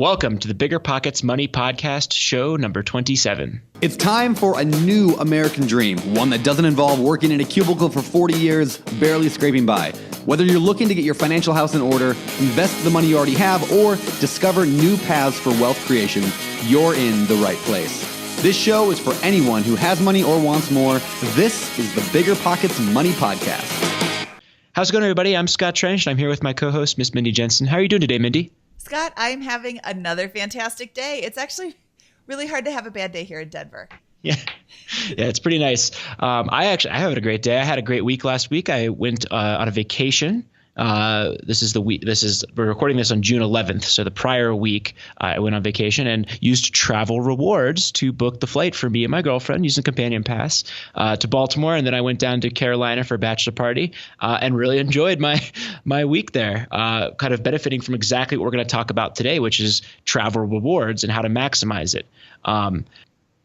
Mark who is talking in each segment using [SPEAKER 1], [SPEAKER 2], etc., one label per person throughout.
[SPEAKER 1] Welcome to the BiggerPockets Money Podcast, show number 27.
[SPEAKER 2] It's time for a new American dream, one that doesn't involve working in a cubicle for 40 years, barely scraping by. Whether you're looking to get your financial house in order, invest the money you already have, or discover new paths for wealth creation, you're in the right place. This show is for anyone who has money or wants more. This is the BiggerPockets Money Podcast.
[SPEAKER 1] How's it going, everybody? I'm Scott Trench, and I'm here with my co-host, Miss Mindy Jensen. How are you doing today, Mindy?
[SPEAKER 3] Scott, I'm having another fantastic day. It's actually really hard to have a bad day here in Denver.
[SPEAKER 1] Yeah, it's pretty nice. I had a great day. I had a great week last week. I went on a vacation. We're recording this on June 11th. So the prior week, I went on vacation and used travel rewards to book the flight for me and my girlfriend using Companion Pass to Baltimore. And then I went down to Carolina for a bachelor party and really enjoyed my week there, kind of benefiting from exactly what we're going to talk about today, which is travel rewards and how to maximize it.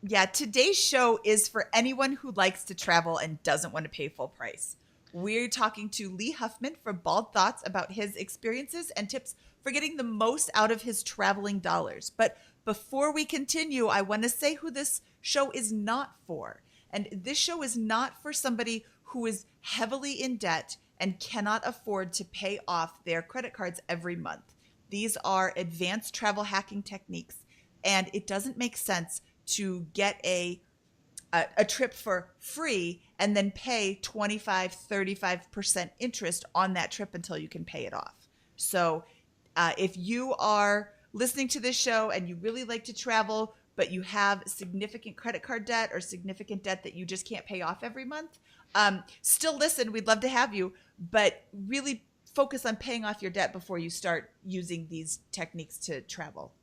[SPEAKER 3] Yeah, today's show is for anyone who likes to travel and doesn't want to pay full price. We're talking to Lee Huffman from Bald Thoughts about his experiences and tips for getting the most out of his traveling dollars. But before we continue, I want to say who this show is not for. And this show is not for somebody who is heavily in debt and cannot afford to pay off their credit cards every month. These are advanced travel hacking techniques, and it doesn't make sense to get a trip for free and then pay 25-35% interest on that trip until you can pay it off. So if you are listening to this show and you really like to travel, but you have significant credit card debt or significant debt that you just can't pay off every month, still listen. We'd love to have you, but really focus on paying off your debt before you start using these techniques to travel.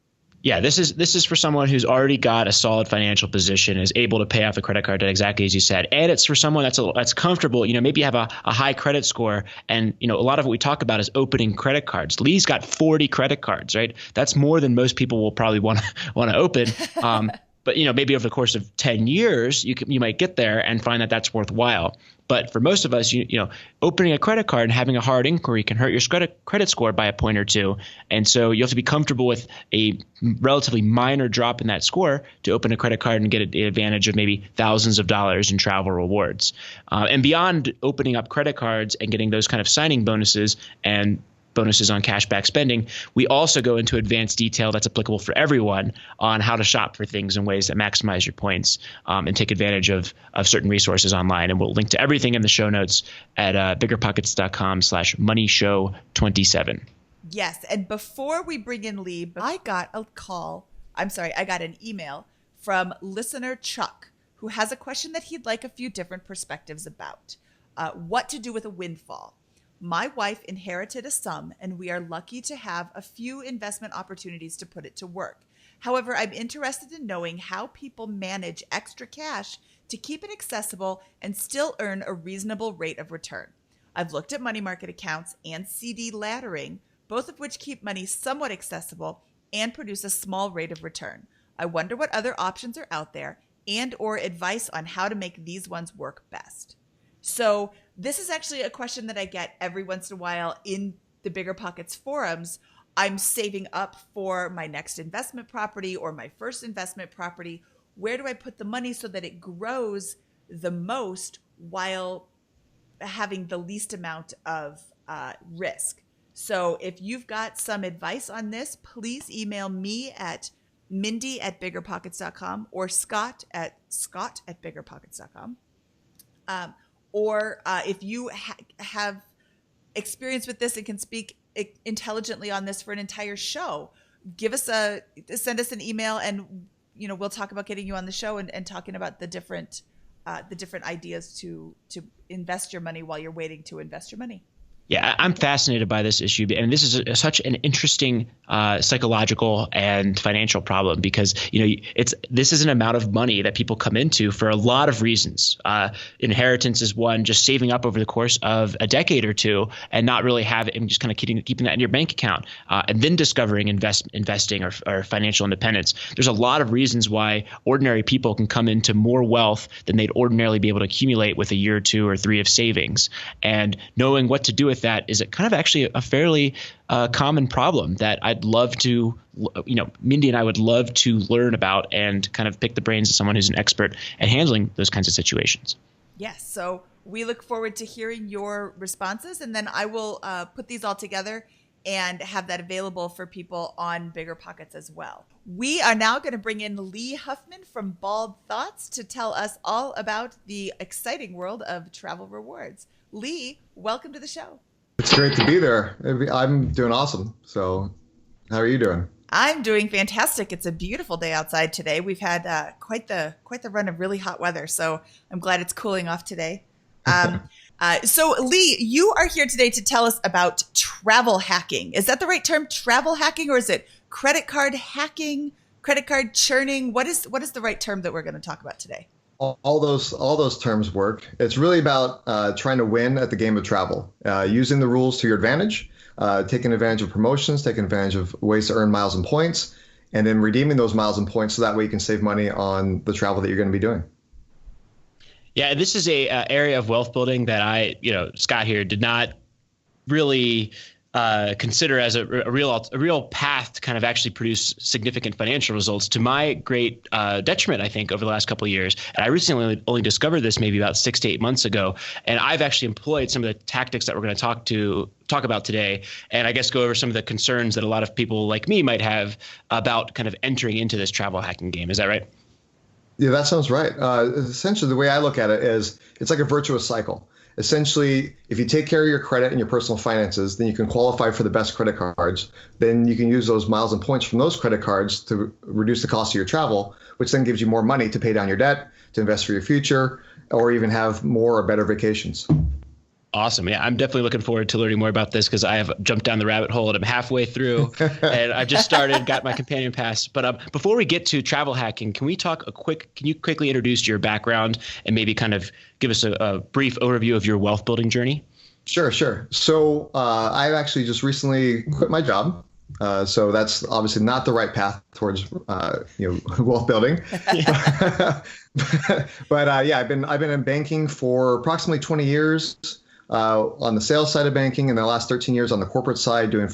[SPEAKER 1] Yeah, this is for someone who's already got a solid financial position, is able to pay off the credit card debt exactly as you said, and it's for someone that's comfortable. You know, maybe you have a high credit score, and you know a lot of what we talk about is opening credit cards. Lee's got 40 credit cards, right? That's more than most people will probably want to open. But you know, maybe over the course of 10 years, you might get there and find that that's worthwhile. But for most of us, you know, opening a credit card and having a hard inquiry can hurt your credit score by a point or two. And so you have to be comfortable with a relatively minor drop in that score to open a credit card and get an advantage of maybe thousands of dollars in travel rewards. And beyond opening up credit cards and getting those kind of signing bonuses and bonuses on cashback spending, we also go into advanced detail that's applicable for everyone on how to shop for things in ways that maximize your points and take advantage of certain resources online. And we'll link to everything in the show notes at biggerpockets.com/moneyshow27.
[SPEAKER 3] Yes. And before we bring in Lee, I got an email from listener Chuck, who has a question that he'd like a few different perspectives about. What to do with a windfall. My wife inherited a sum, and we are lucky to have a few investment opportunities to put it to work. However, I'm interested in knowing how people manage extra cash to keep it accessible and still earn a reasonable rate of return. I've looked at money market accounts and CD laddering, both of which keep money somewhat accessible and produce a small rate of return. I wonder what other options are out there and or advice on how to make these ones work best. So this is actually a question that I get every once in a while in the BiggerPockets forums. I'm saving up for my next investment property or my first investment property. Where do I put the money so that it grows the most while having the least amount of risk? So if you've got some advice on this, please email me at mindy@biggerpockets.com or scott at biggerpockets.com. Or if you have experience with this and can speak intelligently on this for an entire show, send us an email, and you know we'll talk about getting you on the show and talking about the different ideas to invest your money while you're waiting to invest your money.
[SPEAKER 1] Yeah, I'm fascinated by this issue, and this is such an interesting psychological and financial problem because this is an amount of money that people come into for a lot of reasons. Inheritance is one, just saving up over the course of a decade or two and not really having, just kind of keeping that in your bank account, and then discovering investing or financial independence. There's a lot of reasons why ordinary people can come into more wealth than they'd ordinarily be able to accumulate with a year or two or three of savings, and knowing what to do with with that is it kind of actually a fairly common problem that I'd love to, Mindy and I would love to learn about and kind of pick the brains of someone who's an expert at handling those kinds of situations.
[SPEAKER 3] Yes. So we look forward to hearing your responses, and then I will put these all together and have that available for people on BiggerPockets as well. We are now going to bring in Lee Huffman from Bald Thoughts to tell us all about the exciting world of travel rewards. Lee, welcome to the show.
[SPEAKER 4] It's great to be there. I'm doing awesome. So how are you doing?
[SPEAKER 3] I'm doing fantastic. It's a beautiful day outside today. We've had quite the run of really hot weather, so I'm glad it's cooling off today. So Lee, you are here today to tell us about travel hacking. Is that the right term, travel hacking, or is it credit card hacking, credit card churning? What is the right term that we're going to talk about today?
[SPEAKER 4] All those terms work. It's really about trying to win at the game of travel, using the rules to your advantage, taking advantage of promotions, taking advantage of ways to earn miles and points, and then redeeming those miles and points so that way you can save money on the travel that you're going to be doing.
[SPEAKER 1] Yeah, this is a area of wealth building that Scott here did not really consider as a real path to kind of actually produce significant financial results, to my great detriment, I think, over the last couple of years. And I recently only discovered this maybe about 6 to 8 months ago. And I've actually employed some of the tactics that we're going to talk about today, and I guess go over some of the concerns that a lot of people like me might have about kind of entering into this travel hacking game. Is that right?
[SPEAKER 4] Yeah, that sounds right. Essentially, the way I look at it is it's like a virtuous cycle. Essentially, if you take care of your credit and your personal finances, then you can qualify for the best credit cards. Then you can use those miles and points from those credit cards to reduce the cost of your travel, which then gives you more money to pay down your debt, to invest for your future, or even have more or better vacations.
[SPEAKER 1] Awesome. Yeah, I'm definitely looking forward to learning more about this because I have jumped down the rabbit hole and I'm halfway through and I've just started, got my companion pass. But before we get to travel hacking, can you quickly introduce your background and maybe kind of give us a brief overview of your wealth building journey?
[SPEAKER 4] Sure. So I've actually just recently quit my job. So that's obviously not the right path towards wealth building. But I've been in banking for approximately 20 years. On the sales side of banking, and the last 13 years on the corporate side, doing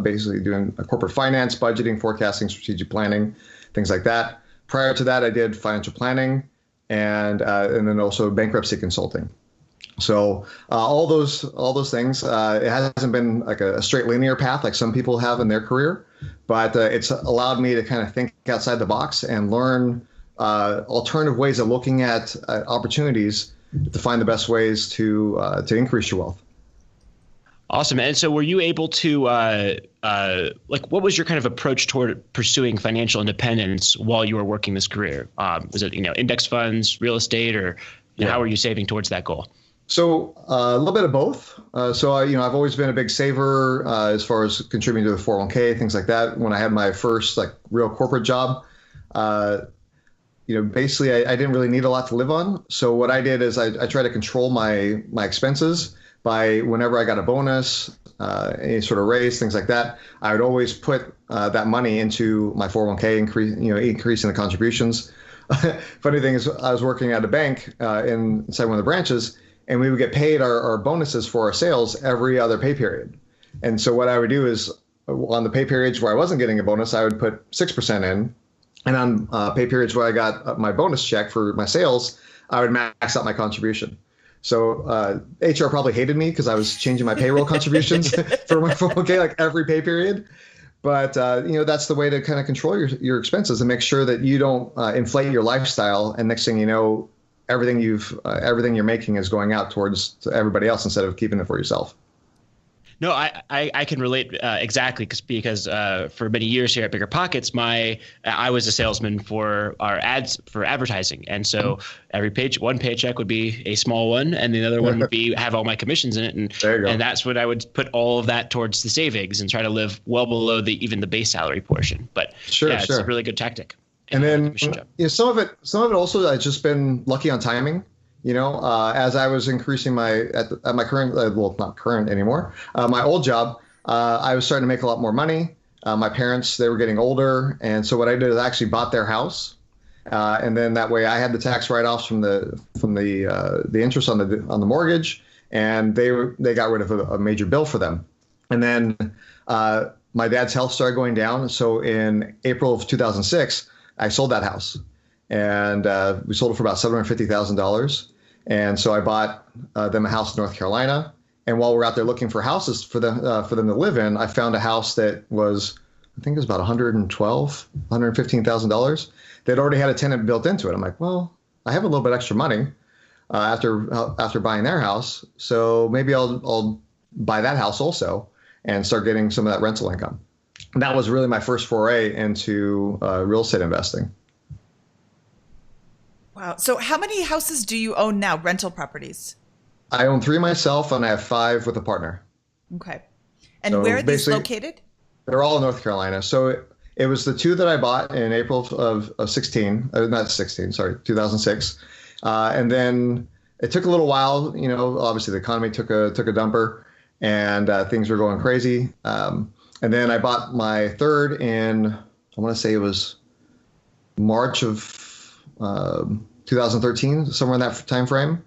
[SPEAKER 4] basically doing corporate finance, budgeting, forecasting, strategic planning, things like that. Prior to that, I did financial planning and then also bankruptcy consulting. So all those things. It hasn't been like a straight linear path like some people have in their career, but it's allowed me to kind of think outside the box and learn alternative ways of looking at opportunities to find the best ways to increase your wealth.
[SPEAKER 1] Awesome. And so were you able to, what was your kind of approach toward pursuing financial independence while you were working this career? Was it, index funds, real estate, or how were you saving towards that goal?
[SPEAKER 4] So a little bit of both. I've always been a big saver as far as contributing to the 401k, things like that. When I had my first real corporate job, basically I didn't really need a lot to live on. So what I did is I tried to control my expenses by whenever I got a bonus, any sort of raise, things like that. I would always put that money into my 401k, increasing the contributions. Funny thing is I was working at a bank inside one of the branches, and we would get paid our bonuses for our sales every other pay period. And so what I would do is on the pay periods where I wasn't getting a bonus, I would put 6% in. And on pay periods where I got my bonus check for my sales, I would max out my contribution. So HR probably hated me because I was changing my payroll contributions for my 401k every pay period. But that's the way to kind of control your expenses and make sure that you don't inflate your lifestyle. And next thing you know, everything you're making is going out towards everybody else instead of keeping it for yourself.
[SPEAKER 1] No, I can relate exactly because for many years here at BiggerPockets, I was a salesman for our ads for advertising, and so one paycheck would be a small one, and the other one would have all my commissions in it, and that's what I would put all of that towards the savings and try to live well below even the base salary portion. But it's a really good tactic.
[SPEAKER 4] And then some of it also has just been lucky on timing. As I was increasing at my current, not current anymore, my old job, I was starting to make a lot more money. My parents, they were getting older. And so what I did is I actually bought their house. And then that way I had the tax write-offs from the interest on the mortgage. and they got rid of a major bill for them. And then my dad's health started going down. So in April of 2006, I sold that house, and we sold it for about $750,000. And so I bought them a house in North Carolina. And while we're out there looking for houses for them to live in, I found a house that was, I think it was about $115,000. They'd already had a tenant built into it. I'm like, well, I have a little bit extra money after buying their house, so maybe I'll buy that house also and start getting some of that rental income. And that was really my first foray into real estate investing.
[SPEAKER 3] Wow. So how many houses do you own now, rental properties?
[SPEAKER 4] I own 3 myself, and I have 5 with a partner.
[SPEAKER 3] Okay. And
[SPEAKER 4] So
[SPEAKER 3] where are these
[SPEAKER 4] basically,
[SPEAKER 3] located?
[SPEAKER 4] They're all in North Carolina. So it was the 2 that I bought in April of 2006. And then it took a little while, obviously the economy took a dumper, and things were going crazy. And then I bought my 3rd in, I want to say it was March of 2013, somewhere in that time frame.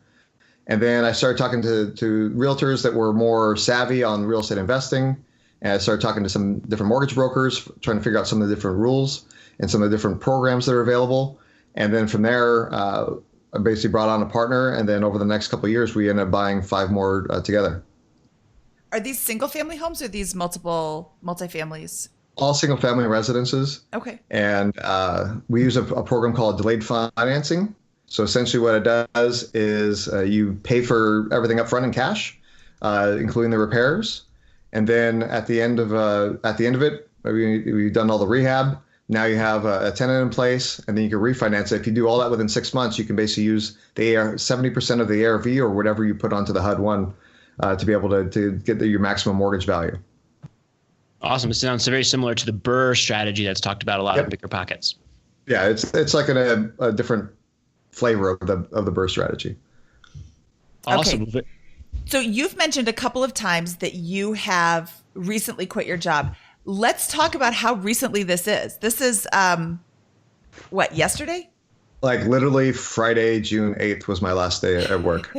[SPEAKER 4] And then I started talking to realtors that were more savvy on real estate investing. And I started talking to some different mortgage brokers, trying to figure out some of the different rules and some of the different programs that are available. And then from there, I basically brought on a partner. And then over the next couple of years, we ended up buying 5 more together.
[SPEAKER 3] Are these single family homes or these multiple multifamilies?
[SPEAKER 4] All single family residences.
[SPEAKER 3] Okay.
[SPEAKER 4] And we use a program called delayed financing. So essentially what it does is you pay for everything up front in cash, including the repairs. And then at the end of it, we've done all the rehab. Now you have a tenant in place, and then you can refinance it. If you do all that within 6 months, you can basically use the 70% of the ARV or whatever you put onto the HUD-1 to be able to get your maximum mortgage value.
[SPEAKER 1] Awesome. It sounds very similar to the BRRRR strategy that's talked about a lot in BiggerPockets.
[SPEAKER 4] Yeah, it's like a different flavor of the BRRRR strategy.
[SPEAKER 1] Awesome.
[SPEAKER 3] Okay. So you've mentioned a couple of times that you have recently quit your job. Let's talk about how recently this is. This is, yesterday?
[SPEAKER 4] Like literally Friday, June 8th was my last day at work.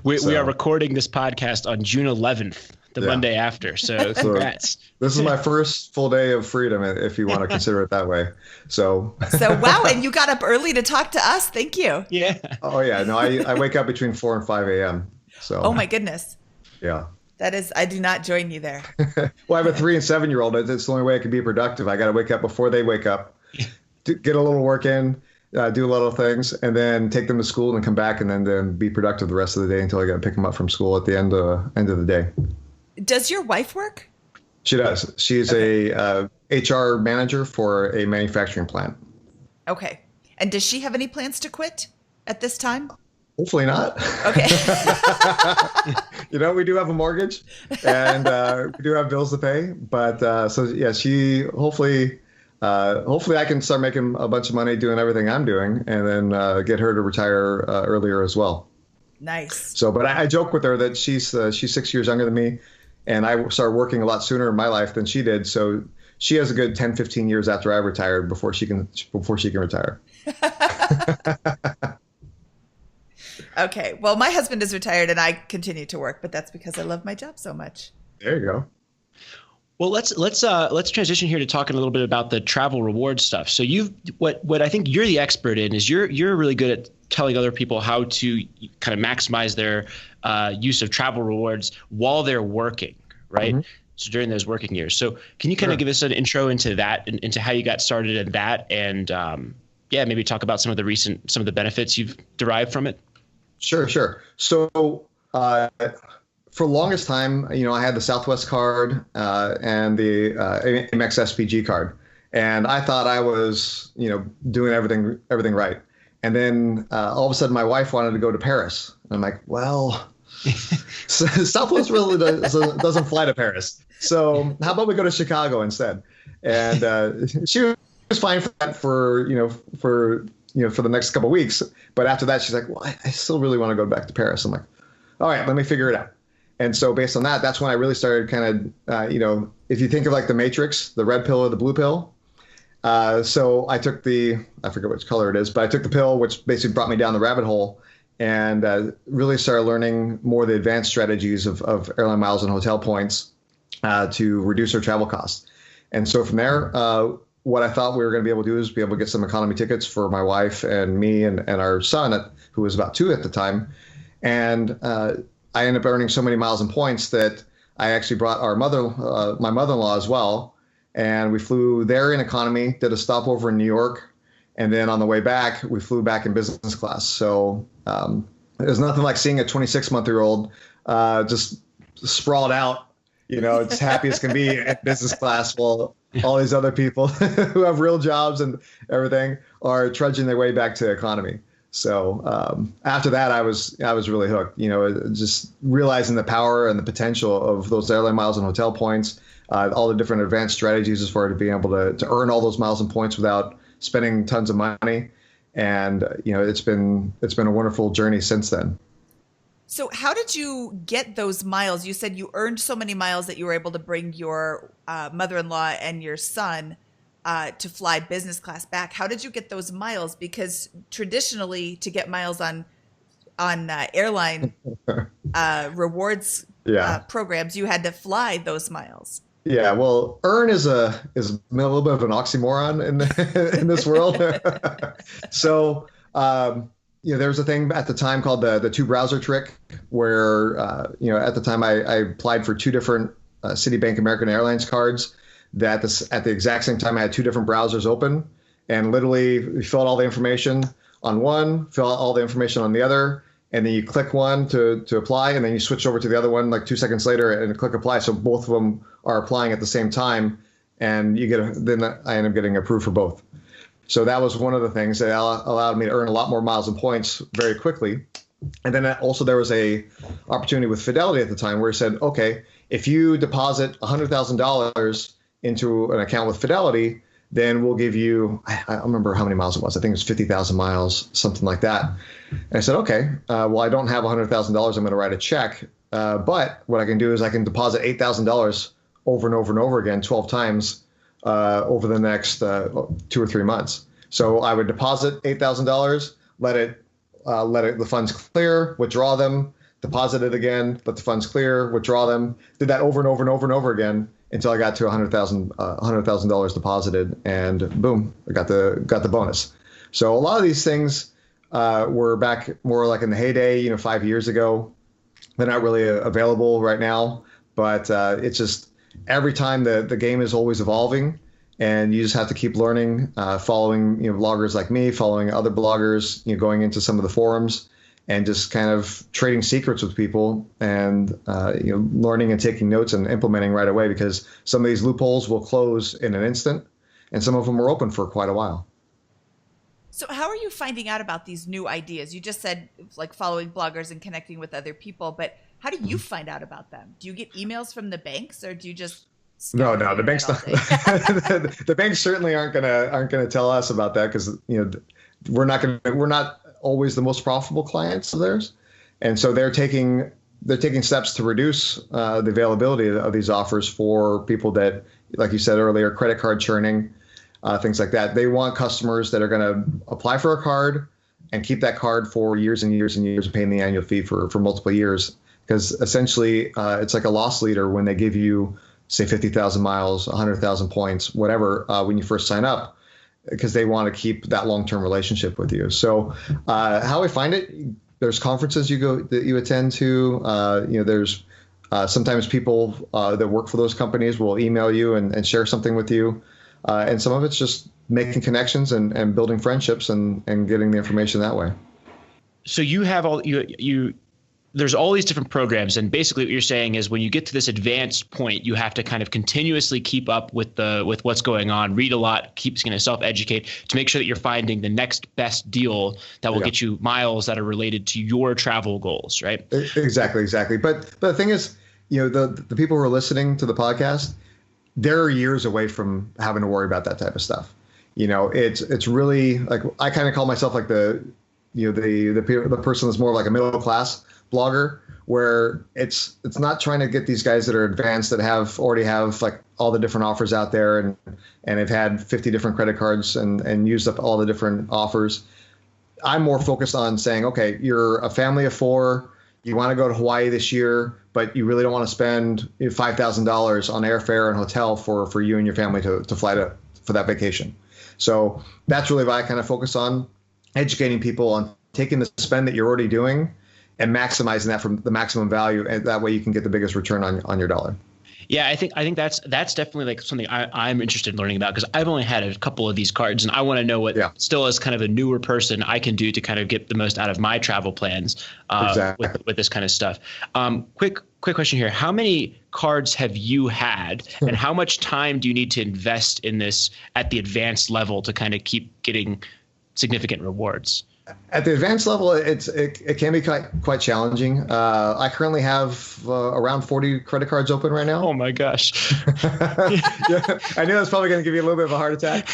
[SPEAKER 1] We are recording this podcast on June 11th, the Monday after. So congrats.
[SPEAKER 4] This is my first full day of freedom, if you want to consider it that way. So
[SPEAKER 3] wow. And you got up early to talk to us. Thank you.
[SPEAKER 1] Yeah.
[SPEAKER 4] Oh, yeah. No, I wake up between 4 and 5 a.m. So.
[SPEAKER 3] Oh, my goodness.
[SPEAKER 4] Yeah.
[SPEAKER 3] That is, I do not join you there.
[SPEAKER 4] Well, I have a 3 and 7-year-old. It's the only way I can be productive. I got to wake up before they wake up, get a little work in, do a lot of things, and then take them to school and come back and then be productive the rest of the day until I got to pick them up from school at the end of the day.
[SPEAKER 3] Does your wife work?
[SPEAKER 4] She does. She's a HR manager for a manufacturing plant.
[SPEAKER 3] Okay. And does she have any plans to quit at this time?
[SPEAKER 4] Hopefully not.
[SPEAKER 3] Okay.
[SPEAKER 4] We do have a mortgage, and we do have bills to pay. But she hopefully I can start making a bunch of money doing everything I'm doing, and then get her to retire earlier as well.
[SPEAKER 3] Nice.
[SPEAKER 4] So, but I joke with her that she's 6 years younger than me, and I started working a lot sooner in my life than she did. So she has a good 10, 15 years after I retired before she can retire.
[SPEAKER 3] Okay. Well, my husband is retired and I continue to work, but that's because I love my job so much.
[SPEAKER 4] There you go.
[SPEAKER 1] Well, let's transition here to talking a little bit about the travel reward stuff. So what I think you're the expert in is you're really good at telling other people how to kind of maximize their use of travel rewards while they're working, right? Mm-hmm. So during those working years. So can you kind of give us an intro into that, and into how you got started in that, and maybe talk about some of the benefits you've derived from it? Sure.
[SPEAKER 4] So for the longest time, I had the Southwest card and the Amex SPG card, and I thought I was, doing everything right. And then all of a sudden, my wife wanted to go to Paris. And I'm like, well, Southwest really doesn't fly to Paris. So how about we go to Chicago instead? And she was fine for that for the next couple of weeks. But after that, she's like, well, I still really want to go back to Paris. I'm like, all right, let me figure it out. And so based on that, that's when I really started kind of, if you think of like the Matrix, the red pill or the blue pill. So I took I forget which color it is, but I took the pill, which basically brought me down the rabbit hole. and really started learning more of the advanced strategies of airline miles and hotel points to reduce our travel costs. And so from there, what I thought we were going to be able to do is be able to get some economy tickets for my wife and me and our son, who was about 2 at the time. And I ended up earning so many miles and points that I actually brought my mother-in-law as well. And we flew there in economy, did a stopover in New York. And then on the way back, we flew back in business class. So there's nothing like seeing a 26-month-year-old just sprawled out, as happy as can be at business class, while all these other people who have real jobs and everything are trudging their way back to economy. So after that, I was really hooked, just realizing the power and the potential of those airline miles and hotel points, all the different advanced strategies as far as being able to earn all those miles and points without spending tons of money. And, it's been a wonderful journey since then.
[SPEAKER 3] So how did you get those miles? You said you earned so many miles that you were able to bring your mother-in-law and your son to fly business class back. How did you get those miles? Because traditionally, to get miles on airline rewards programs, you had to fly those miles.
[SPEAKER 4] Yeah, well, earn is a little bit of an oxymoron in this world. So, there was a thing at the time called the two browser trick, where at the time I applied for 2 different Citibank American Airlines cards. That at the exact same time I had 2 different browsers open, and literally you fill out all the information on one, fill out all the information on the other, and then you click one to apply, and then you switch over to the other one like 2 seconds later and click apply. So both of them are applying at the same time, and then I end up getting approved for both. So that was one of the things that allowed me to earn a lot more miles and points very quickly. And then also there was a opportunity with Fidelity at the time where it said, okay, if you deposit $100,000 into an account with Fidelity, then we'll give you, I don't remember how many miles it was. I think it was 50,000 miles, something like that. And I said, okay, well, I don't have $100,000. I'm going to write a check. But what I can do is I can deposit $8,000 over and over and over again, 12 times over the next 2 or 3 months. So I would deposit $8,000, let the funds clear, withdraw them, deposit it again, let the funds clear, withdraw them. Did that over and over and over and over again until I got to $100,000 deposited, and boom, I got the bonus. So a lot of these things were back more like in the heyday, 5 years ago. They're not really available right now, but it's just every time the game is always evolving, and you just have to keep learning, following bloggers like me, following other bloggers, going into some of the forums, and just kind of trading secrets with people, and learning and taking notes and implementing right away, because some of these loopholes will close in an instant, and some of them are open for quite a while.
[SPEAKER 3] So how are you finding out about these new ideas? You just said like following bloggers and connecting with other people, but how do you find out about them? Do you get emails from the banks, or do you just
[SPEAKER 4] No, the banks the banks certainly aren't gonna tell us about that, because we're not always the most profitable clients of theirs, and so they're taking steps to reduce the availability of these offers for people that, like you said earlier, credit card churning, things like that. They want customers that are going to apply for a card and keep that card for years and years and years, paying the annual fee for multiple years, because essentially it's like a loss leader when they give you, say, 50,000 miles, 100,000 points, whatever, when you first sign up, because they want to keep that long-term relationship with you. So how I find it, there's conferences that you attend to. There's sometimes people that work for those companies will email you and share something with you. And some of it's just making connections and building friendships and getting the information that way.
[SPEAKER 1] So you have there's all these different programs, and basically what you're saying is when you get to this advanced point, you have to kind of continuously keep up with what's going on, read a lot, keep self-educate to make sure that you're finding the next best deal that will get you miles that are related to your travel goals, right?
[SPEAKER 4] Exactly. But the thing is, the people who are listening to the podcast, they're years away from having to worry about that type of stuff. It's really like, I kind of call myself like the person that's more like a middle class blogger, where it's not trying to get these guys that are advanced, that already have like all the different offers out there and have had 50 different credit cards and used up all the different offers. I'm more focused on saying, okay, you're a family of 4. You want to go to Hawaii this year, but you really don't want to spend $5,000 on airfare and hotel for you and your family to fly for that vacation. So that's really what I kind of focus on, educating people on taking the spend that you're already doing and maximizing that from the maximum value. And that way you can get the biggest return on your dollar.
[SPEAKER 1] Yeah, I think that's definitely like something I'm interested in learning about, because I've only had a couple of these cards, and I want to know what still as kind of a newer person I can do to kind of get the most out of my travel plans with this kind of stuff. Quick question here. How many cards have you had, and how much time do you need to invest in this at the advanced level to kind of keep getting significant rewards?
[SPEAKER 4] At the advanced level, it can be quite challenging. I currently have around 40 credit cards open right now.
[SPEAKER 1] Oh my gosh!
[SPEAKER 4] Yeah, I knew that's probably going to give you a little bit of a heart attack.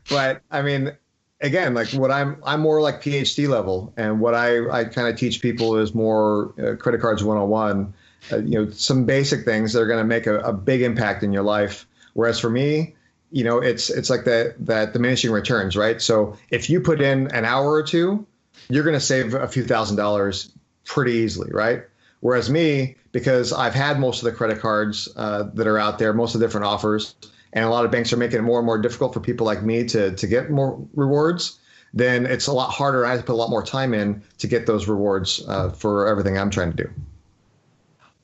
[SPEAKER 4] But I mean, again, like what I'm more like PhD level, and what I kind of teach people is more credit cards 101. Some basic things that are going to make a big impact in your life. Whereas for me, it's like that diminishing returns, right? So if you put in an hour or two, you're going to save a few $1,000s pretty easily, right? Whereas me, because I've had most of the credit cards that are out there, most of the different offers, and a lot of banks are making it more and more difficult for people like me to get more rewards, then it's a lot harder. I have to put a lot more time in to get those rewards for everything I'm trying to do.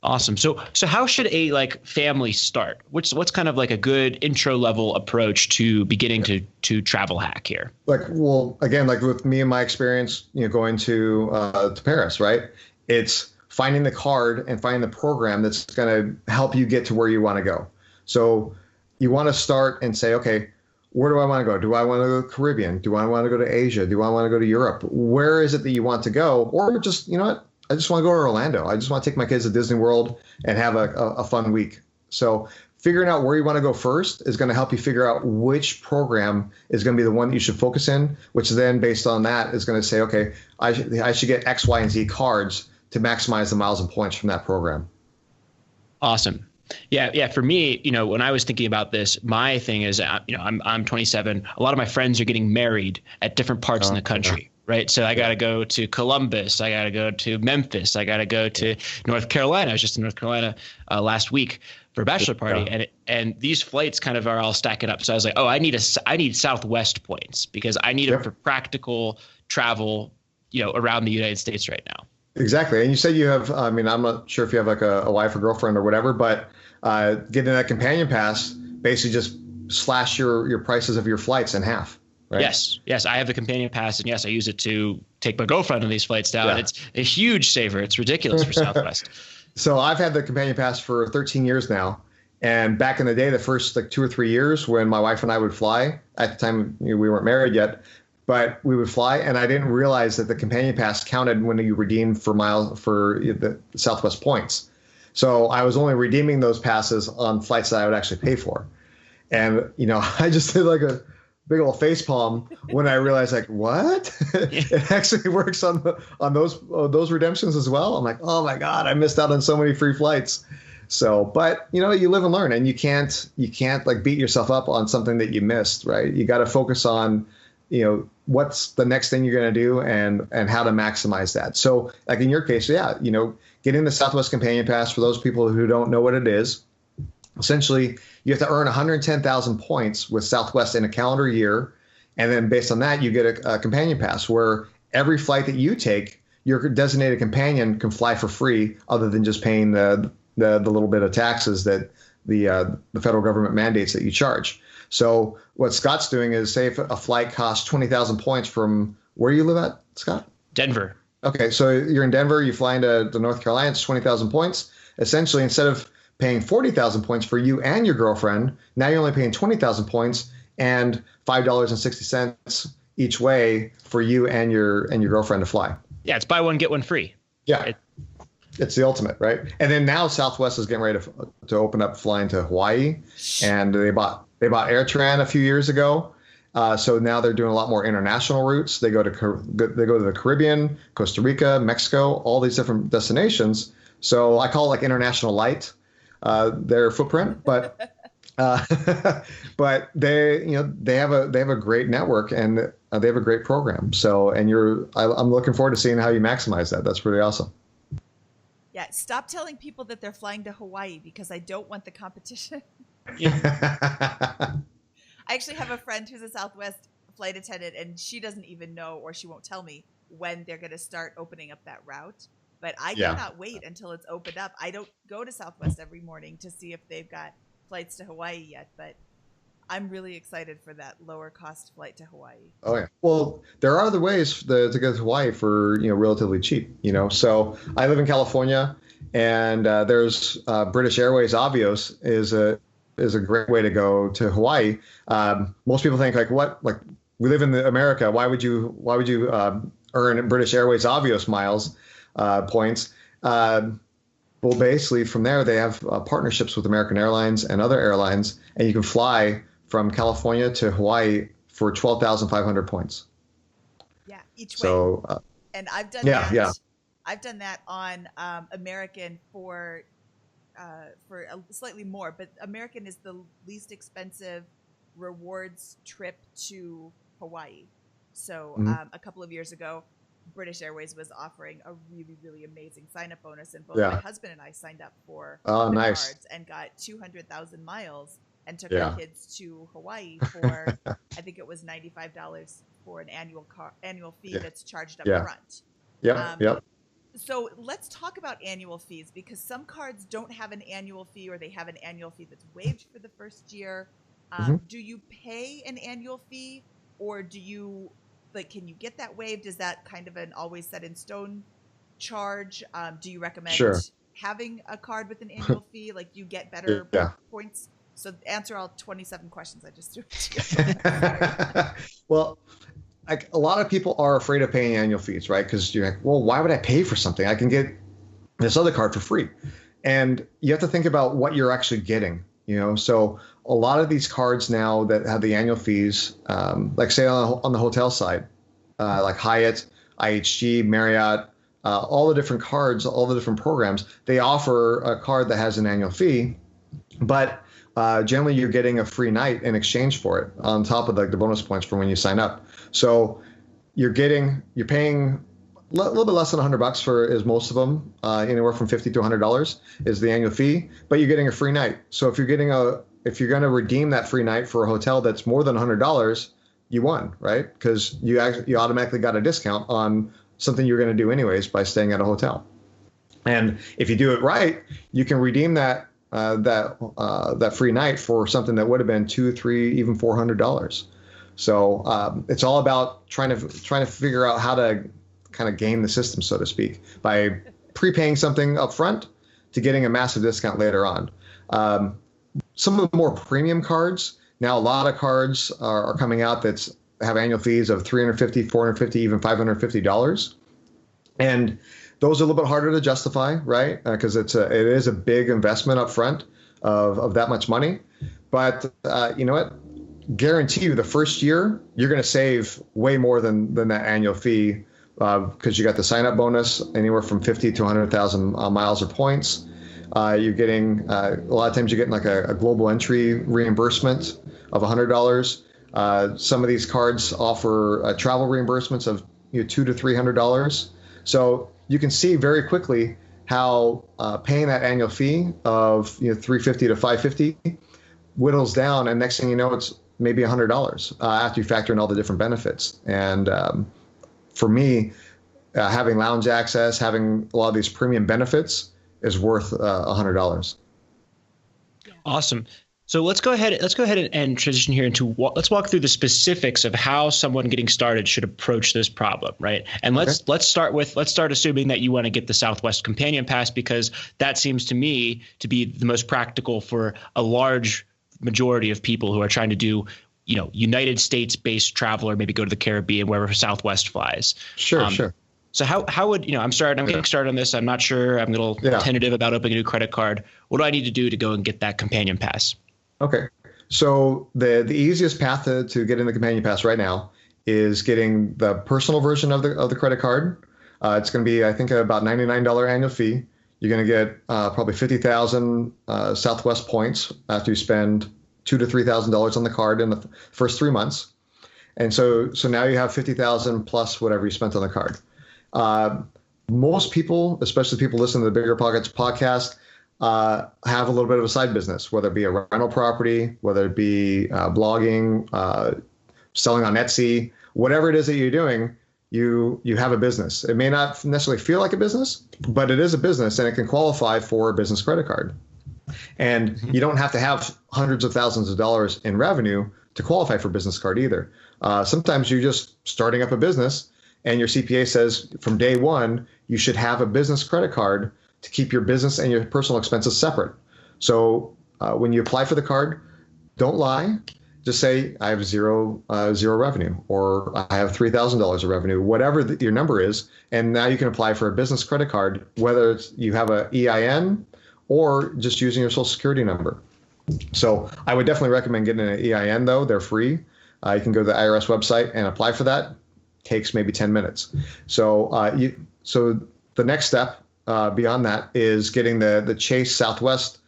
[SPEAKER 1] Awesome. So how should a family start? What's kind of like a good intro level approach to beginning to travel hack here?
[SPEAKER 4] Again, like with me and my experience, going to Paris, right? It's finding the card and finding the program that's going to help you get to where you want to go. So you want to start and say, okay, where do I want to go? Do I want to go to the Caribbean? Do I want to go to Asia? Do I want to go to Europe? Where is it that you want to go? Or just, what? I just want to go to Orlando. I just want to take my kids to Disney World and have a fun week. So figuring out where you want to go first is going to help you figure out which program is going to be the one that you should focus in, which then based on that is going to say, okay, I should get X, Y, and Z cards to maximize the miles and points from that program.
[SPEAKER 1] Awesome. Yeah. For me, when I was thinking about this, my thing is, I'm 27. A lot of my friends are getting married at different parts in the country. Yeah. Right. So I got to go to Columbus. I got to go to Memphis. I got to go to North Carolina. I was just in North Carolina last week for a bachelor party. And these flights kind of are all stacking up. So I was like, I need Southwest points because I need them for practical travel, around the United States right now. Exactly.
[SPEAKER 4] And you said you have, I'm not sure if you have like a wife or girlfriend or whatever, but getting that companion pass basically just slash your prices of your flights in half. Right?
[SPEAKER 1] Yes. I have the companion pass, and yes, I use it to take my girlfriend on these flights down. Yeah. It's a huge saver. It's ridiculous for Southwest.
[SPEAKER 4] So I've had the companion pass for 13 years now. And back in the day, the first 2 or 3 years when my wife and I would fly, at the time we weren't married yet, but we would fly, and I didn't realize that the companion pass counted when you redeemed for the Southwest points. So I was only redeeming those passes on flights that I would actually pay for. And, I just did like a big old facepalm when I realized, what? It actually works on those redemptions as well. I'm like, oh my God, I missed out on so many free flights. So, but you live and learn, and you can't beat yourself up on something that you missed, right? You got to focus on, what's the next thing you're going to do and how to maximize that. So like in your case, getting the Southwest Companion Pass, for those people who don't know what it is, essentially you have to earn 110,000 points with Southwest in a calendar year. And then based on that, you get a companion pass where every flight that you take, your designated companion can fly for free other than just paying the little bit of taxes that the federal government mandates that you charge. So what Scott's doing is, say if a flight costs 20,000 points from where you live at, Scott?
[SPEAKER 1] Denver.
[SPEAKER 4] Okay, so you're in Denver, you fly into North Carolina, it's 20,000 points. Essentially, instead of paying 40,000 points for you and your girlfriend, now you're only paying 20,000 points and $5.60 each way for you and your girlfriend to fly.
[SPEAKER 1] Yeah, it's buy one, get one free.
[SPEAKER 4] Yeah. It's the ultimate, right? And then now Southwest is getting ready to open up flying to Hawaii, and they bought AirTran a few years ago. So now they're doing a lot more international routes. They go to the Caribbean, Costa Rica, Mexico, all these different destinations. So I call it like international light, their footprint, but but they have a great network, and they have a great program. So, and I'm looking forward to seeing how you maximize that. That's pretty awesome.
[SPEAKER 3] Yeah, stop telling people that they're flying to Hawaii because I don't want the competition.
[SPEAKER 1] Yeah.
[SPEAKER 3] I actually have a friend who's a Southwest flight attendant, and she doesn't even know, or she won't tell me when they're going to start opening up that route. But I cannot wait until it's opened up. I don't go to Southwest every morning to see if they've got flights to Hawaii yet, but I'm really excited for that lower cost flight to Hawaii.
[SPEAKER 4] Oh yeah. Well, there are other ways to go to Hawaii for relatively cheap. So I live in California, and there's British Airways Avios is a great way to go to Hawaii. Most people think like we live in America. Why would you earn British Airways Avios miles points? Well, basically from there they have partnerships with American Airlines and other airlines, and you can fly from California to Hawaii for 12,500 points.
[SPEAKER 3] Yeah, each way.
[SPEAKER 4] So,
[SPEAKER 3] and I've done that.
[SPEAKER 4] Yeah.
[SPEAKER 3] I've done that on American for slightly more, but American is the least expensive rewards trip to Hawaii. So a couple of years ago, British Airways was offering a really, really amazing sign-up bonus, and both my husband and I signed up for the cards and got 200,000 miles and took our kids to Hawaii for I think it was $95 for an annual fee that's charged up front.
[SPEAKER 4] Yep.
[SPEAKER 3] So let's talk about annual fees, because some cards don't have an annual fee, or they have an annual fee that's waived for the first year. Do you pay an annual fee, or do you can you get that waived? Is that kind of an always set in stone charge? Do you recommend having a card with an annual fee? Like, you get better points? So answer all 27 questions I just threw at you.
[SPEAKER 4] Well, a lot of people are afraid of paying annual fees, right? Because you're like, well, why would I pay for something? I can get this other card for free. And you have to think about what you're actually getting, So a lot of these cards now that have the annual fees, like say on the hotel side, like Hyatt, IHG, Marriott, all the different cards, all the different programs, they offer a card that has an annual fee, but generally you're getting a free night in exchange for it on top of the bonus points from when you sign up. So you're paying a little bit less than $100 for is most of them, anywhere from $50 to $100 is the annual fee, but you're getting a free night. So if you're going to redeem that free night for a hotel that's more than $100, you won, right? Because you automatically got a discount on something you're going to do anyways by staying at a hotel. And if you do it right, you can redeem that free night for something that would have been $200, $300, even $400. So it's all about trying to figure out how to kind of game the system, so to speak, by prepaying something up front to getting a massive discount later on. Some of the more premium cards, now a lot of cards are coming out that have annual fees of $350, $450, even $550. And those are a little bit harder to justify, right? Because it is a big investment up front of that much money. But you know what? Guarantee you the first year, you're going to save way more than that annual fee because you got the sign-up bonus anywhere from 50 to 100,000 miles or points. You're getting, a lot of times you're getting like a global entry reimbursement of $100. Some of these cards offer travel reimbursements of $200 to $300. So you can see very quickly how paying that annual fee of $350 to $550 whittles down, and next thing you know, it's maybe $100 after you factor in all the different benefits. And for me, having lounge access, having a lot of these premium benefits is worth $100.
[SPEAKER 1] Awesome. So let's go ahead and transition here into let's walk through the specifics of how someone getting started should approach this problem, right? And let's start assuming that you want to get the Southwest Companion Pass, because that seems to me to be the most practical for a large majority of people who are trying to do, United States-based travel, or maybe go to the Caribbean, wherever Southwest flies.
[SPEAKER 4] Sure.
[SPEAKER 1] So how would, I'm getting started on this. I'm not sure. I'm a little tentative about opening a new credit card. What do I need to do to go and get that Companion Pass?
[SPEAKER 4] Okay. So the easiest path to getting the Companion Pass right now is getting the personal version of the credit card. It's going to be, I think, about $99 annual fee. You're going to get probably 50,000 Southwest points after you spend $2,000 to $3,000 on the card in the first 3 months. And so now you have 50,000 plus whatever you spent on the card. Most people, especially people listening to the BiggerPockets podcast, have a little bit of a side business, whether it be a rental property, whether it be blogging, selling on Etsy, whatever it is that you're doing, you have a business. It may not necessarily feel like a business, but it is a business, and it can qualify for a business credit card. And you don't have to have hundreds of thousands of dollars in revenue to qualify for a business card either. Sometimes you're just starting up a business, and your CPA says from day one, you should have a business credit card to keep your business and your personal expenses separate. So when you apply for the card, don't lie. Just say, I have zero revenue, or I have $3,000 of revenue, whatever your number is. And now you can apply for a business credit card, whether it's you have a EIN or just using your social security number. So I would definitely recommend getting an EIN, though. They're free. You can go to the IRS website and apply for that. Takes maybe 10 minutes. So so the next step beyond that is getting the Chase Southwest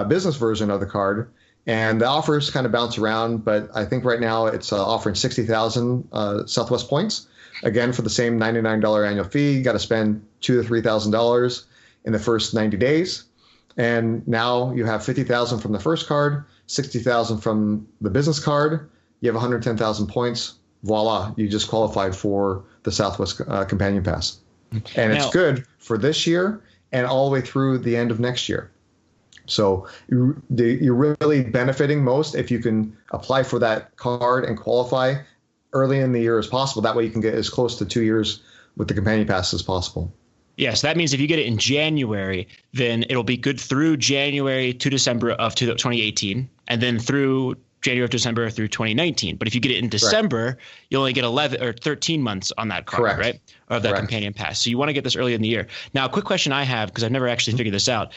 [SPEAKER 4] business version of the card. And the offers kind of bounce around, but I think right now it's offering 60,000 Southwest points. Again, for the same $99 annual fee, you got to spend $2,000 to $3,000 in the first 90 days. And now you have 50,000 from the first card, 60,000 from the business card. You have 110,000 points. Voila, you just qualified for the Southwest Companion Pass. And it's good for this year and all the way through the end of next year. So you're really benefiting most if you can apply for that card and qualify early in the year as possible. That way you can get as close to 2 years with the Companion Pass as possible.
[SPEAKER 1] Yes, that means if you get it in January, then it'll be good through January to December of 2018, and then through January to December through 2019. But if you get it in December, you only get 11 or 13 months on that card, right? Of that Companion Pass. So you want to get this early in the year. Now, a quick question I have, because I've never actually figured this out.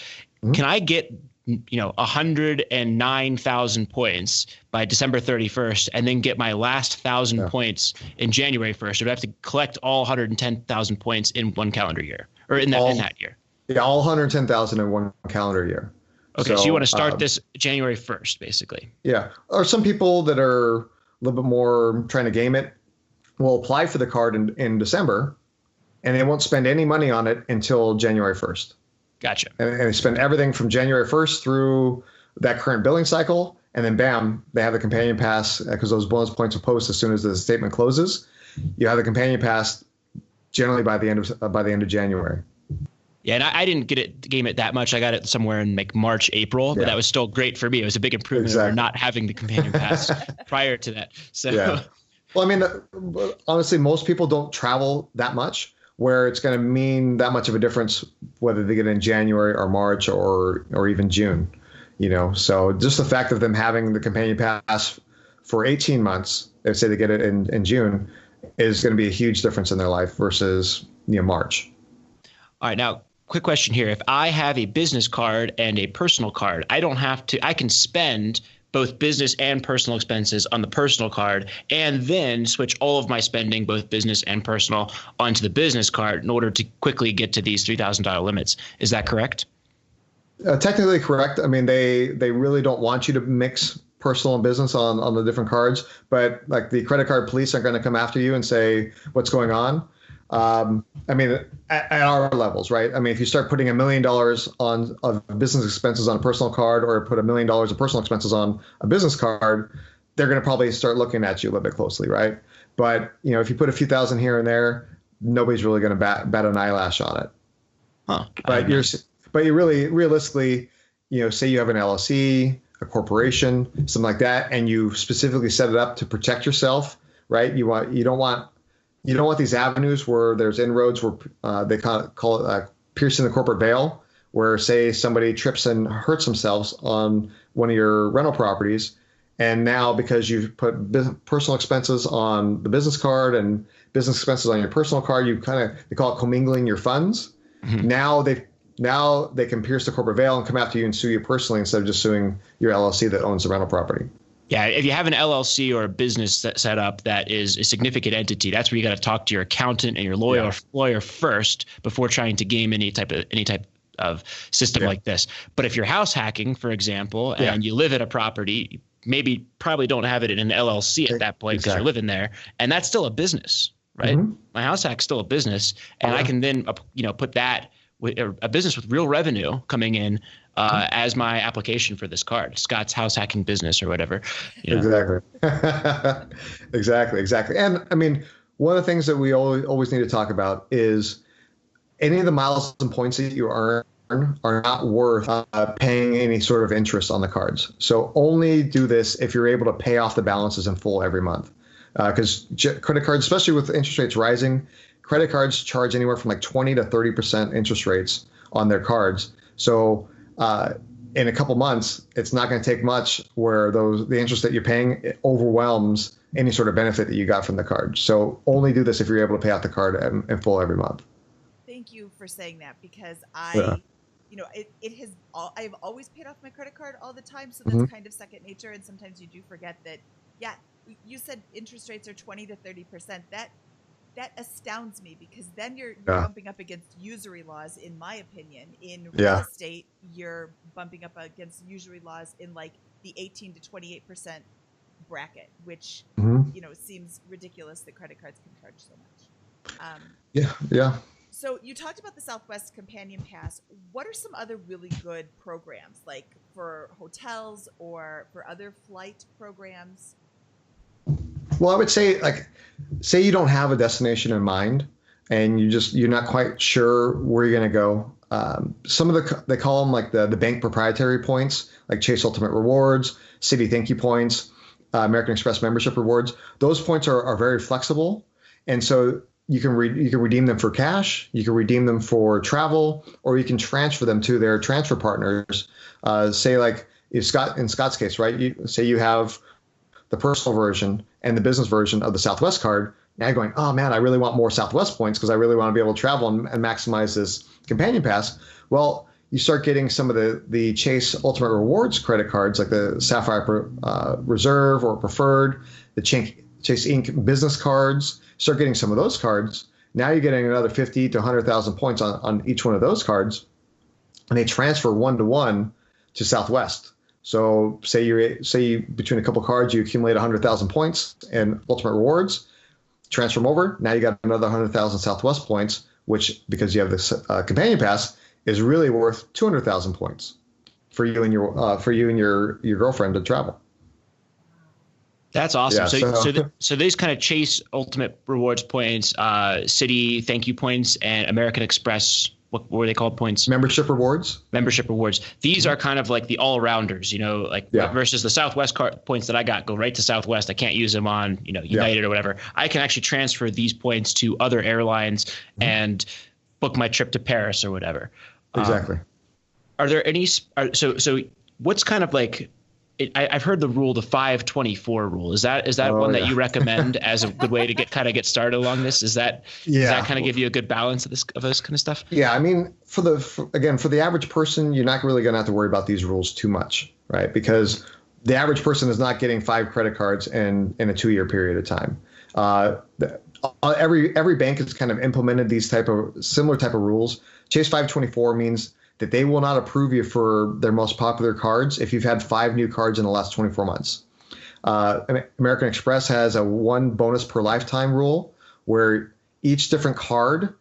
[SPEAKER 1] Can I get 109,000 points by December 31st and then get my last 1,000 points in January 1st? Or do I have to collect all 110,000 points in one calendar year, or in that year?
[SPEAKER 4] Yeah, all 110,000 in one calendar year.
[SPEAKER 1] Okay, so you want to start this January 1st, basically.
[SPEAKER 4] Yeah, or some people that are a little bit more trying to game it will apply for the card in December, and they won't spend any money on it until January 1st.
[SPEAKER 1] Gotcha.
[SPEAKER 4] And they spend everything from January 1st through that current billing cycle, and then bam, they have the Companion Pass, because those bonus points will post as soon as the statement closes. You have the Companion Pass generally by the end of January.
[SPEAKER 1] Yeah, and I didn't game it that much. I got it somewhere in like March, April, but that was still great for me. It was a big improvement over not having the Companion Pass prior to that. So,
[SPEAKER 4] yeah. Well, I mean, honestly, most people don't travel that much where it's going to mean that much of a difference whether they get it in January or March or even June. So just the fact of them having the Companion Pass for 18 months, if say they get it in June, is going to be a huge difference in their life versus March.
[SPEAKER 1] All right, now quick question here. If I have a business card and a personal card, I can spend both business and personal expenses on the personal card and then switch all of my spending, both business and personal, onto the business card in order to quickly get to these $3,000 limits. Is that correct?
[SPEAKER 4] Technically correct. I mean, they really don't want you to mix personal and business on the different cards, but like the credit card police aren't going to come after you and say what's going on. I mean, at our levels, right? I mean, if you start putting $1 million of business expenses on a personal card, or put $1 million of personal expenses on a business card, they're going to probably start looking at you a little bit closely, right? But if you put a few thousand here and there, nobody's really going to bat an eyelash on it.
[SPEAKER 1] Huh.
[SPEAKER 4] But you really realistically, say you have an LLC, a corporation, something like that, and you specifically set it up to protect yourself, right? You don't want these avenues where there's inroads where they call it piercing the corporate veil, where say somebody trips and hurts themselves on one of your rental properties, and now because you've put personal expenses on the business card and business expenses on your personal card, they call it commingling your funds. Mm-hmm. Now they can pierce the corporate veil and come after you and sue you personally instead of just suing your LLC that owns the rental property.
[SPEAKER 1] Yeah, if you have an LLC or a business set up that is a significant entity, that's where you got to talk to your accountant and your lawyer first before trying to game any type of system like this. But if you're house hacking, for example, and you live at a property, maybe probably don't have it in an LLC at that point because you're living there, and that's still a business, right? My house hack's still a business, and I can then put that with a business with real revenue coming in as my application for this card, Scott's house hacking business or whatever.
[SPEAKER 4] Exactly. Exactly. And I mean, one of the things that we always need to talk about is any of the miles and points that you earn are not worth paying any sort of interest on the cards. So only do this if you're able to pay off the balances in full every month. Because credit cards, especially with interest rates rising, credit cards charge anywhere from like 20 to 30% interest rates on their cards. So in a couple months, it's not going to take much where the interest that you're paying overwhelms any sort of benefit that you got from the card. So only do this if you're able to pay out the card in full every month.
[SPEAKER 3] Thank you for saying that, because I've always paid off my credit card all the time. So that's kind of second nature. And sometimes you do forget that. Yeah. You said interest rates are 20 to 30%. That astounds me, because then you're bumping up against usury laws, in my opinion. In real estate, you're bumping up against usury laws in like the 18 to 28% bracket, which seems ridiculous that credit cards can charge so much.
[SPEAKER 4] Yeah.
[SPEAKER 3] So you talked about the Southwest Companion Pass. What are some other really good programs, like for hotels or for other flight programs?
[SPEAKER 4] Well, I would say, say you don't have a destination in mind and you're not quite sure where you're going to go. Some of they call them like the bank proprietary points, like Chase Ultimate Rewards, Citi Thank You points, American Express membership rewards. Those points are very flexible. And so you can redeem them for cash, you can redeem them for travel, or you can transfer them to their transfer partners. Say like in Scott's case, right? Say you have the personal version and the business version of the Southwest card. Now you're going, oh man, I really want more Southwest points because I really want to be able to travel and maximize this companion pass. Well, you start getting some of the Chase Ultimate Rewards credit cards, like the Sapphire Reserve or Preferred, the Chase Inc. business cards. Start getting some of those cards. Now you're getting another 50 to 100,000 points on each one of those cards, and they transfer 1-to-1 to Southwest. So say you between a couple cards, you accumulate 100,000 points in Ultimate Rewards, transfer them over. Now you got another 100,000 Southwest points, which, because you have this companion pass, is really worth 200,000 points for you and your girlfriend to travel.
[SPEAKER 1] That's awesome.
[SPEAKER 4] Yeah,
[SPEAKER 1] so these kind of Chase Ultimate Rewards points, Citi Thank You points, and American Express, what were they called, points?
[SPEAKER 4] Membership rewards.
[SPEAKER 1] These are kind of like the all-rounders, versus the Southwest card points that I got go right to Southwest. I can't use them on, United or whatever. I can actually transfer these points to other airlines and book my trip to Paris or whatever.
[SPEAKER 4] Exactly.
[SPEAKER 1] Are there any? So what's kind of like? I've heard the 5-24 rule. Is that one that you recommend as a good way to get started along this? Does that kind of give you a good balance of this kind of stuff? Yeah,
[SPEAKER 4] I mean, for the average person, you're not really going to have to worry about these rules too much, right? Because the average person is not getting 5 credit cards in a 2-year period of time. Every bank has kind of implemented these similar type of rules. Chase 524 means that they will not approve you for their most popular cards if you've had 5 new cards in the last 24 months. American Express has a 1 bonus per lifetime rule, where each different card,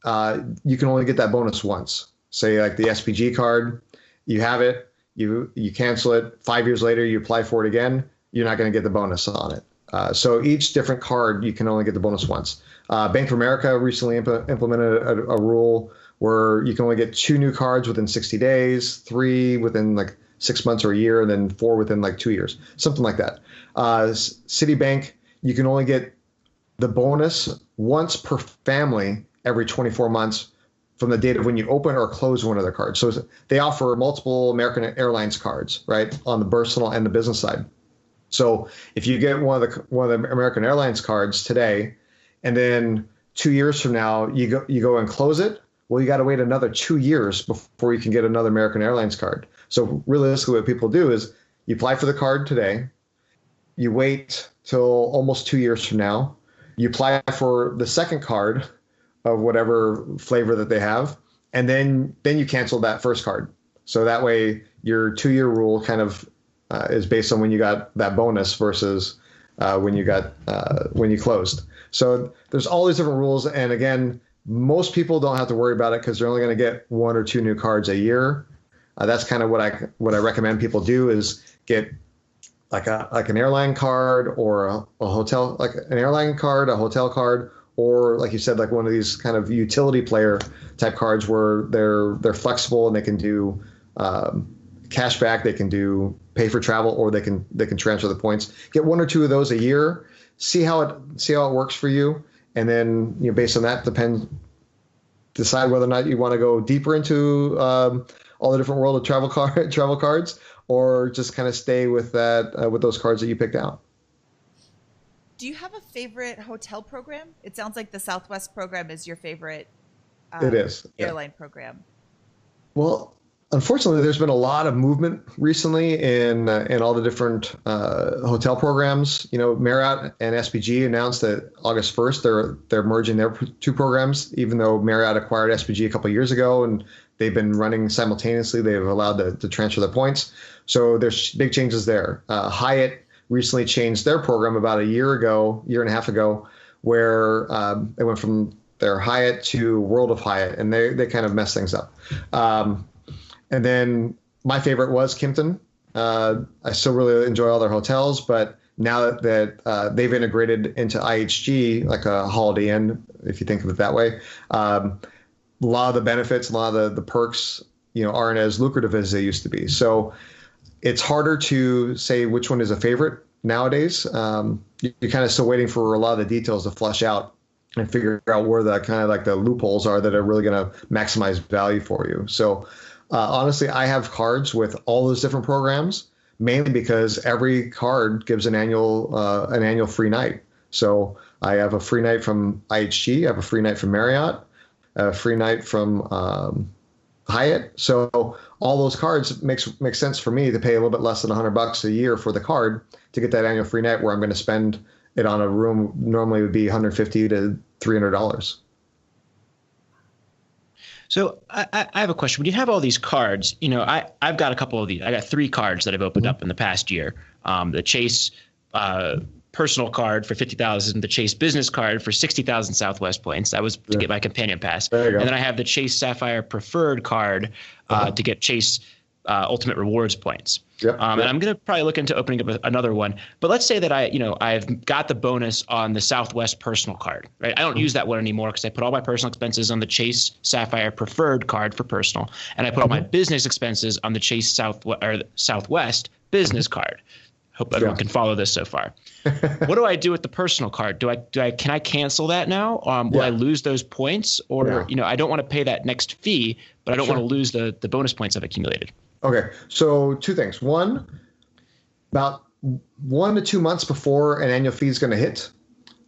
[SPEAKER 4] you can only get that bonus once. Say like the SPG card, you have it, you cancel it, 5 years later you apply for it again, you're not going to get the bonus on it. So each different card, you can only get the bonus once. Bank of America recently implemented a rule where you can only get 2 new cards within 60 days, 3 within like 6 months or a year, and then 4 within like 2 years, something like that. Citibank, you can only get the bonus once per family every 24 months from the date of when you open or close one of their cards. So they offer multiple American Airlines cards, right, on the personal and the business side. So if you get one of the American Airlines cards today, and then 2 years from now you go and close it, well, you got to wait another 2 years before you can get another American Airlines card. So realistically, what people do is you apply for the card today, you wait till almost 2 years from now, you apply for the second card of whatever flavor that they have, and then you cancel that first card. So that way your 2-year rule kind of is based on when you got that bonus versus when you closed. So there's all these different rules, and again, most people don't have to worry about it because they're only going to get 1 or 2 new cards a year. That's kind of what I recommend people do is get like an airline card or a hotel, like an airline card, a hotel card, or like you said, like one of these kind of utility player type cards where they're flexible and they can do cashback, they can do pay for travel, or they can transfer the points. Get 1 or 2 of those a year. See how it works for you, and then based on that, decide whether or not you want to go deeper into all the different world of travel cards, or just kind of stay with that with those cards that you picked out.
[SPEAKER 3] Do you have a favorite hotel program? It sounds like the Southwest program is your favorite.
[SPEAKER 4] It is
[SPEAKER 3] airline program.
[SPEAKER 4] Well, unfortunately, there's been a lot of movement recently in all the different hotel programs. Marriott and SPG announced that August 1st they're merging their 2 programs, even though Marriott acquired SPG a couple of years ago, and they've been running simultaneously. They've allowed to transfer their points. So there's big changes there. Hyatt recently changed their program about a year and a half ago, where they went from their Hyatt to World of Hyatt, and they kind of messed things up. And then my favorite was Kimpton. I still really enjoy all their hotels, but now that they've integrated into IHG, like a Holiday Inn, if you think of it that way, a lot of the benefits, a lot of the perks, aren't as lucrative as they used to be. So it's harder to say which one is a favorite nowadays. You're kind of still waiting for a lot of the details to flush out and figure out where the kind of like the loopholes are that are really going to maximize value for you. So honestly, I have cards with all those different programs, mainly because every card gives an annual free night. So I have a free night from IHG, I have a free night from Marriott, a free night from Hyatt. So all those cards makes sense for me to pay a little bit less than $100 a year for the card to get that annual free night, where I'm going to spend it on a room normally would be $150 to $300.
[SPEAKER 1] So I have a question. When you have all these cards, I've got a couple of these. I got 3 cards that I've opened up in the past year. The Chase personal card for 50,000, the Chase business card for 60,000 Southwest points. That was to get my companion pass.
[SPEAKER 4] There you go.
[SPEAKER 1] And then I have the Chase Sapphire preferred card to get Chase Ultimate Rewards points.
[SPEAKER 4] Yep.
[SPEAKER 1] And I'm going to probably look into opening up another one. But let's say that I've got the bonus on the Southwest personal card, right? I don't use that one anymore because I put all my personal expenses on the Chase Sapphire preferred card for personal, and I put all my business expenses on the Chase Southwest business card. Hope everyone can follow this so far. What do I do with the personal card? Can I cancel that now? Will I lose those points, or I don't want to pay that next fee, but I don't want to lose the bonus points I've accumulated.
[SPEAKER 4] Okay, so 2 things. One, about 1 to 2 months before an annual fee is going to hit,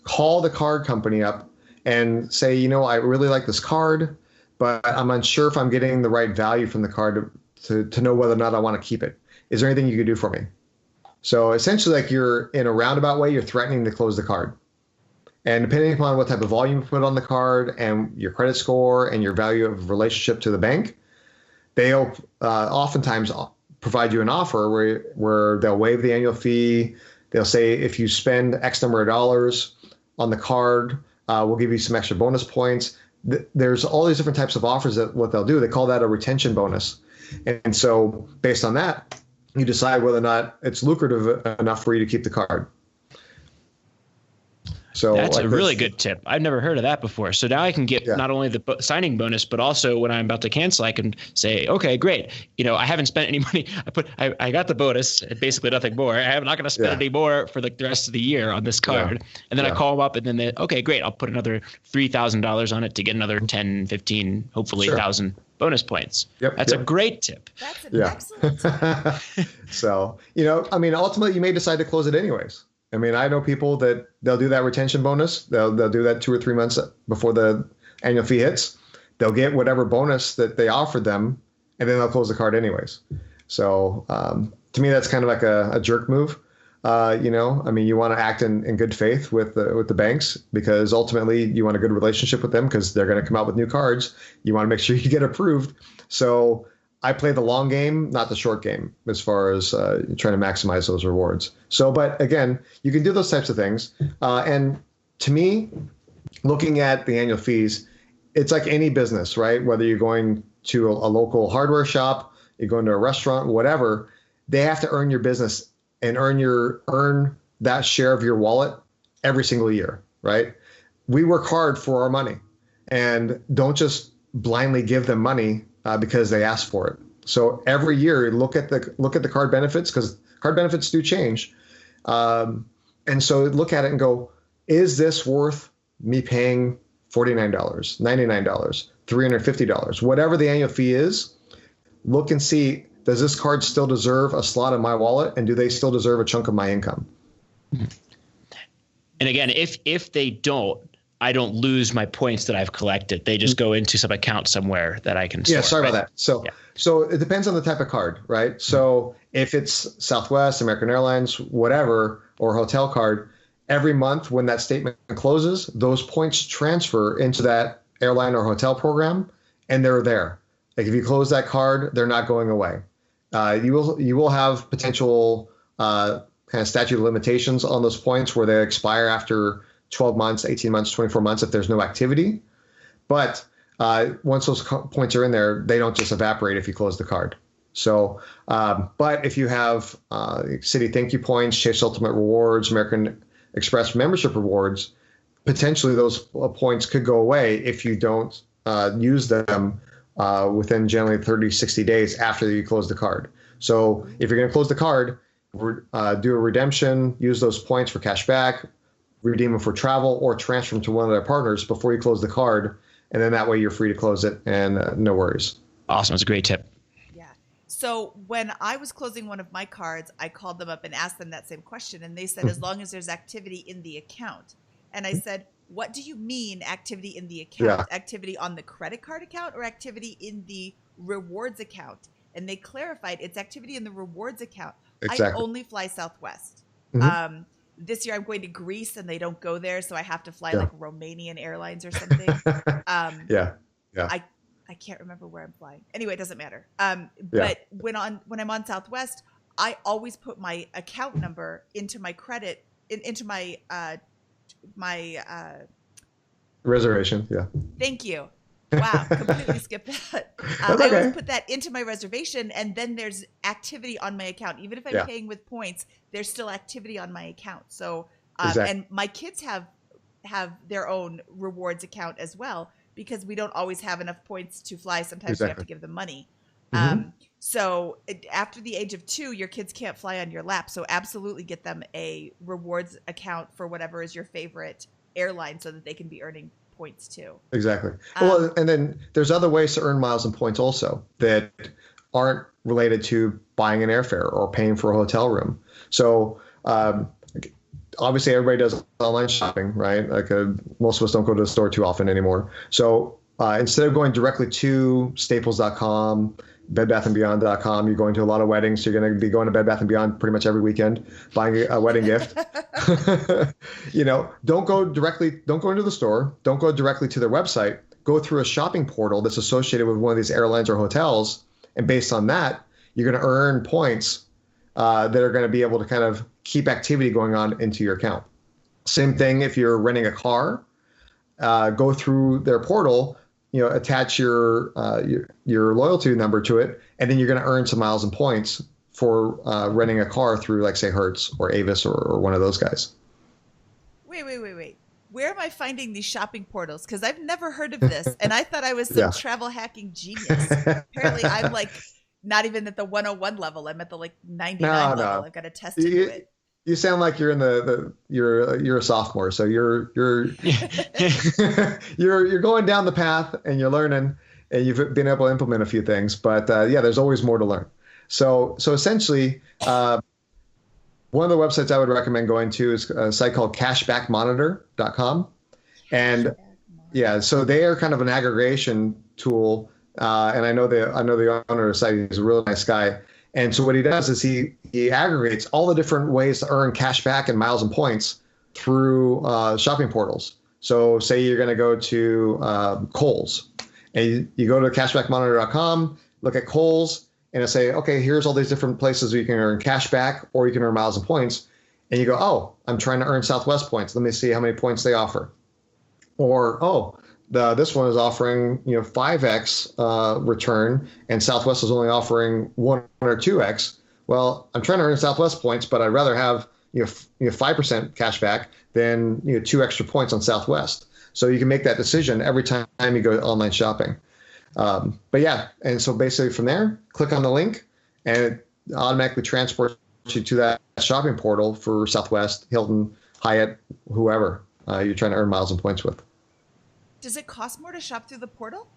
[SPEAKER 4] call the card company up and say, I really like this card, but I'm unsure if I'm getting the right value from the card to know whether or not I want to keep it. Is there anything you could do for me? So essentially, like, you're in a roundabout way, you're threatening to close the card. And depending upon what type of volume you put on the card and your credit score and your value of relationship to the bank, they'll oftentimes provide you an offer where they'll waive the annual fee. They'll say, if you spend X number of dollars on the card, we'll give you some extra bonus points. There's all these different types of offers that what they'll do. They call that a retention bonus. And so based on that, you decide whether or not it's lucrative enough for you to keep the card. So
[SPEAKER 1] that's a really good tip. I've never heard of that before. So now I can get not only the signing bonus, but also when I'm about to cancel, I can say, okay, great. I haven't spent any money. I got the bonus, basically nothing more. I'm not going to spend any more for the rest of the year on this card. And then I call them up, and then okay, great. I'll put another $3,000 on it to get another 10, 15, hopefully 1,000 bonus points. That's a great tip.
[SPEAKER 3] That's an excellent tip.
[SPEAKER 4] So, ultimately you may decide to close it anyways. I know people that they'll do that retention bonus. They'll do that 2 or 3 months before the annual fee hits. They'll get whatever bonus that they offered them, and then they'll close the card anyways. So to me, that's kind of like a jerk move. You want to act in good faith with the banks, because ultimately you want a good relationship with them because they're going to come out with new cards. You want to make sure you get approved. So I play the long game, not the short game, as far as trying to maximize those rewards. So, but again, you can do those types of things. And to me, looking at the annual fees, it's like any business, right? Whether you're going to a local hardware shop, you're going to a restaurant, whatever, they have to earn your business and earn that share of your wallet every single year, right? We work hard for our money, and don't just blindly give them money because they ask for it. So every year, look at the card benefits, because card benefits do change, and so look at it and go, is this worth me paying $49, $99, $350, whatever the annual fee is? Look and see, does this card still deserve a slot in my wallet, and do they still deserve a chunk of my income?
[SPEAKER 1] And again, if they don't, I don't lose my points that I've collected. They just go into some account somewhere that I can store.
[SPEAKER 4] Yeah, sorry about that. So it depends on the type of card, right? So if it's Southwest, American Airlines, whatever, or hotel card, every month when that statement closes, those points transfer into that airline or hotel program, and they're there. Like if you close that card, they're not going away. You will have potential kind of statute of limitations on those points where they expire after 12 months, 18 months, 24 months if there's no activity. But once those points are in there, they don't just evaporate if you close the card. So, but if you have Citi Thank You points, Chase Ultimate Rewards, American Express membership rewards, potentially those points could go away if you don't use them within generally 30, 60 days after you close the card. So if you're going to close the card, do a redemption, use those points for cash back, redeem them for travel, or transfer them to one of their partners before you close the card. And then that way you're free to close it, and no worries.
[SPEAKER 1] Awesome. That's a great tip.
[SPEAKER 3] Yeah. So when I was closing one of my cards, I called them up and asked them that same question. And they said, as long as there's activity in the account. And I said, what do you mean activity in the account? Yeah. Activity on the credit card account or activity in the rewards account? And they clarified it's activity in the rewards account. Exactly. I only fly Southwest. Mm-hmm. This year I'm going to Greece and they don't go there, so I have to fly like Romanian Airlines or something.
[SPEAKER 4] Yeah.
[SPEAKER 3] I can't remember where I'm flying. Anyway, it doesn't matter. But when I'm on Southwest, I always put my account number into my credit into my
[SPEAKER 4] reservation. Yeah.
[SPEAKER 3] Thank you. Wow, completely skipped that. I always put that into my reservation, and then there's activity on my account. Even if I'm paying with points, there's still activity on my account. So, and my kids have their own rewards account as well, because we don't always have enough points to fly. Sometimes we have to give them money. So after the age of 2, your kids can't fly on your lap. So absolutely get them a rewards account for whatever is your favorite airline, so that they can be earning points too.
[SPEAKER 4] Exactly. Well, and then there's other ways to earn miles and points also that aren't related to buying an airfare or paying for a hotel room. So obviously everybody does online shopping, right? Like most of us don't go to the store too often anymore. So instead of going directly to staples.com, bedbathandbeyond.com, you're going to a lot of weddings. So you're going to be going to Bed Bath & Beyond pretty much every weekend, buying a wedding gift. Don't go into the store. Don't go directly to their website. Go through a shopping portal that's associated with one of these airlines or hotels. And based on that, you're going to earn points that are going to be able to kind of keep activity going on into your account. Same thing if you're renting a car, go through their portal, attach your loyalty number to it, and then you're going to earn some miles and points for renting a car through, like, say, Hertz or Avis or one of those guys.
[SPEAKER 3] Wait. Where am I finding these shopping portals? Because I've never heard of this, and I thought I was some travel hacking genius. Apparently, I'm like not even at the 101 level. I'm at the 99 level. I've got to test into it.
[SPEAKER 4] You sound like you're in you're a sophomore, so you're you're going down the path and you're learning, and you've been able to implement a few things. But there's always more to learn. So essentially, one of the websites I would recommend going to is a site called cashbackmonitor.com, and so they are kind of an aggregation tool. And I know the owner of the site. He's a really nice guy. And so what he does is he aggregates all the different ways to earn cash back and miles and points through shopping portals. So say you're going to go to Kohl's, and you go to cashbackmonitor.com, look at Kohl's and it'll say, okay, here's all these different places where you can earn cash back or you can earn miles and points. And you go, oh, I'm trying to earn Southwest points. Let me see how many points they offer. Or, oh, this one is offering 5x return, and Southwest is only offering 1 or 2x. Well, I'm trying to earn Southwest points, but I'd rather have 5% cash back than 2 extra points on Southwest. So you can make that decision every time you go online shopping. But yeah, and so basically from there, click on the link, and it automatically transports you to that shopping portal for Southwest, Hilton, Hyatt, whoever you're trying to earn miles and points with.
[SPEAKER 3] Does it cost more to shop through the portal?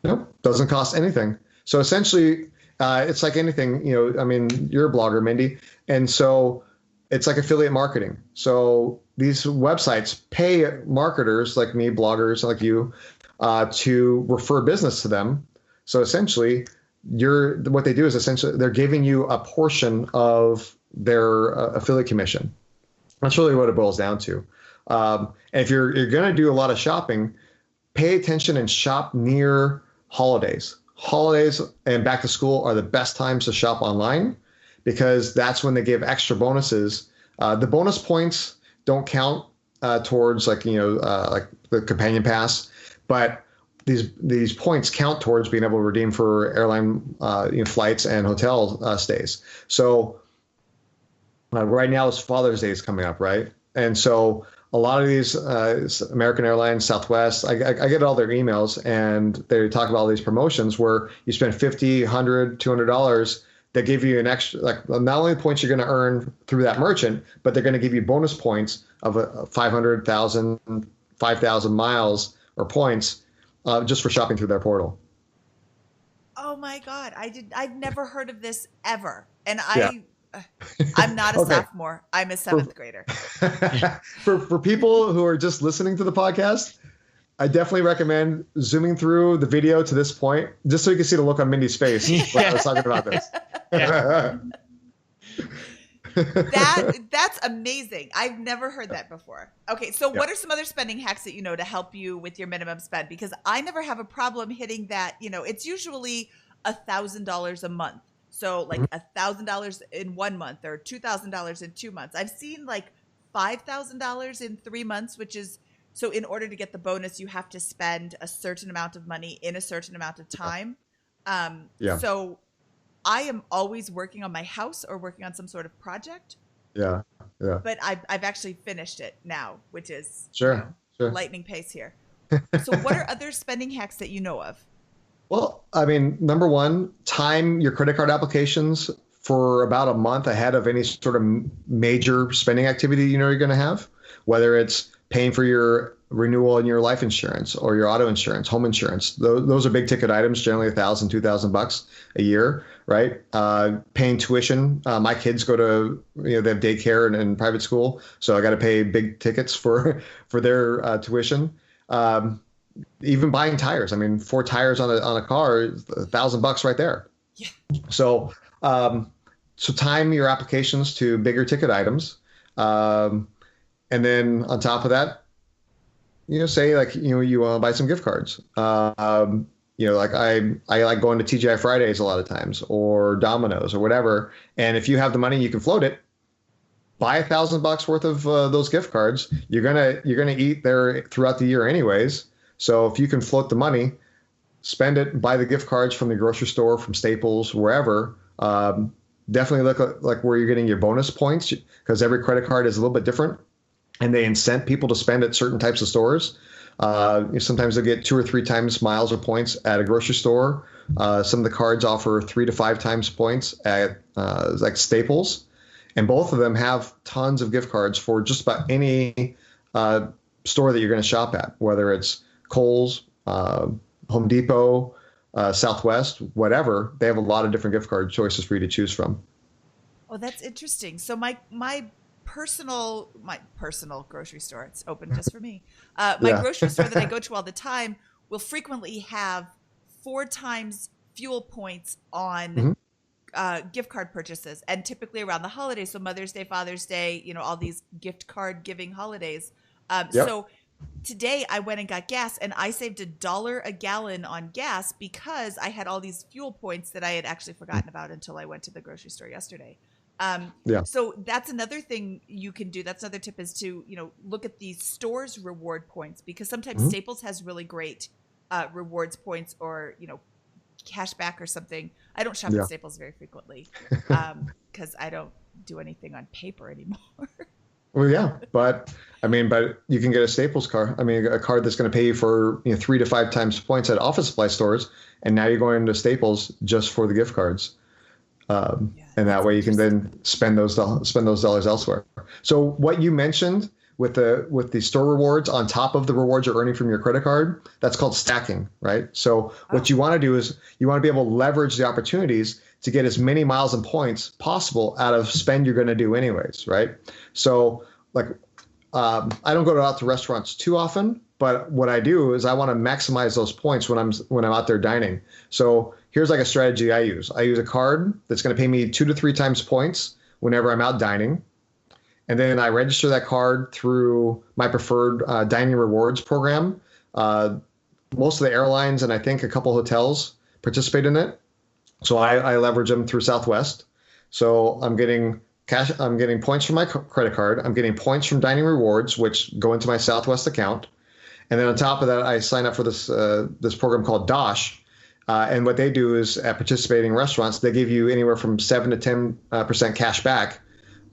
[SPEAKER 4] Nope, doesn't cost anything. So essentially, it's like anything, I mean, you're a blogger, Mindy, and so it's like affiliate marketing. So these websites pay marketers like me, bloggers like you, to refer business to them. So essentially, what they do is essentially they're giving you a portion of their affiliate commission. That's really what it boils down to. And if you're going to do a lot of shopping, pay attention and shop near holidays. Holidays and back to school are the best times to shop online because that's when they give extra bonuses. The bonus points don't count towards like the companion pass, but these points count towards being able to redeem for airline flights and hotel stays. So right now is Father's Day is coming up, right? And so a lot of these American Airlines, Southwest, I get all their emails, and they talk about all these promotions where you spend $50, $100, $200. They give you an extra, like not only the points you're going to earn through that merchant, but they're going to give you bonus points of 500,000, 5,000 miles or points just for shopping through their portal.
[SPEAKER 3] Oh my God. I've never heard of this ever. And
[SPEAKER 4] Yeah.
[SPEAKER 3] I'm not a
[SPEAKER 4] Okay.
[SPEAKER 3] sophomore. I'm a seventh grader.
[SPEAKER 4] For people who are just listening to the podcast, I definitely recommend zooming through the video to this point, just so you can see the look on Mindy's face when I was talking about this.
[SPEAKER 3] That's amazing. I've never heard that before. Okay, so what are some other spending hacks that you know to help you with your minimum spend? Because I never have a problem hitting that. It's usually $1,000 a month. So like $1,000 in 1 month or $2,000 in 2 months. I've seen like $5,000 in 3 months, which is so in order to get the bonus, you have to spend a certain amount of money in a certain amount of time. So I am always working on my house or working on some sort of project. Yeah. But I've actually finished it now, which is
[SPEAKER 4] Sure.
[SPEAKER 3] lightning pace here. So what are other spending hacks that you know of?
[SPEAKER 4] Well, I mean, number one, time your credit card applications for about a month ahead of any sort of major spending activity you're going to have, whether it's paying for your renewal in your life insurance or your auto insurance, home insurance. Those are big ticket items, generally $1,000, $2,000 a year, right? Paying tuition. My kids go to, they have daycare and private school, so I got to pay big tickets for their tuition. Even buying tires. I mean, 4 tires on a car is $1,000 right there.
[SPEAKER 3] Yeah.
[SPEAKER 4] So time your applications to bigger ticket items. And then on top of that, say like, you want to buy some gift cards. Like I like going to TGI Fridays a lot of times or Domino's or whatever. And if you have the money, you can float it. Buy $1,000 worth of those gift cards. You're gonna eat there throughout the year anyways. So if you can float the money, spend it, buy the gift cards from the grocery store, from Staples, wherever. Definitely look at like where you're getting your bonus points, because every credit card is a little bit different, and they incent people to spend at certain types of stores. Sometimes they'll get 2 or 3 times miles or points at a grocery store. Some of the cards offer 3 to 5 times points at like Staples, and both of them have tons of gift cards for just about any store that you're going to shop at, whether it's Kohl's, Home Depot, Southwest, whatever. They have a lot of different gift card choices for you to choose from.
[SPEAKER 3] Oh, that's interesting. So my personal grocery store, it's open just for me. My grocery store that I go to all the time will frequently have 4 times fuel points on gift card purchases, and typically around the holidays. So Mother's Day, Father's Day, all these gift card giving holidays. So today I went and got gas, and I saved $1 a gallon on gas because I had all these fuel points that I had actually forgotten about until I went to the grocery store yesterday. So that's another thing you can do. That's another tip, is to, look at the store's reward points, because sometimes Staples has really great rewards points, or, cashback or something. I don't shop at Staples very frequently because I don't do anything on paper anymore.
[SPEAKER 4] Well, yeah, but you can get a Staples card. A card that's going to pay you for 3 to 5 times points at office supply stores, and now you're going to Staples just for the gift cards, and that way you can then spend those dollars elsewhere. So what you mentioned with the store rewards on top of the rewards you're earning from your credit card, that's called stacking, right? So what you want to do is you want to be able to leverage the opportunities to get as many miles and points possible out of spend you're going to do anyways, right? So I don't go out to restaurants too often, but what I do is I want to maximize those points when I'm out there dining. So here's a strategy I use. I use a card that's going to pay me 2 to 3 times points whenever I'm out dining. And then I register that card through my preferred dining rewards program. Most of the airlines and I think a couple hotels participate in it. So I leverage them through Southwest. So I'm getting points from my credit card. I'm getting points from dining rewards, which go into my Southwest account. And then on top of that, I sign up for this program called Dosh. And what they do is at participating restaurants, they give you anywhere from 7 to 10% cash back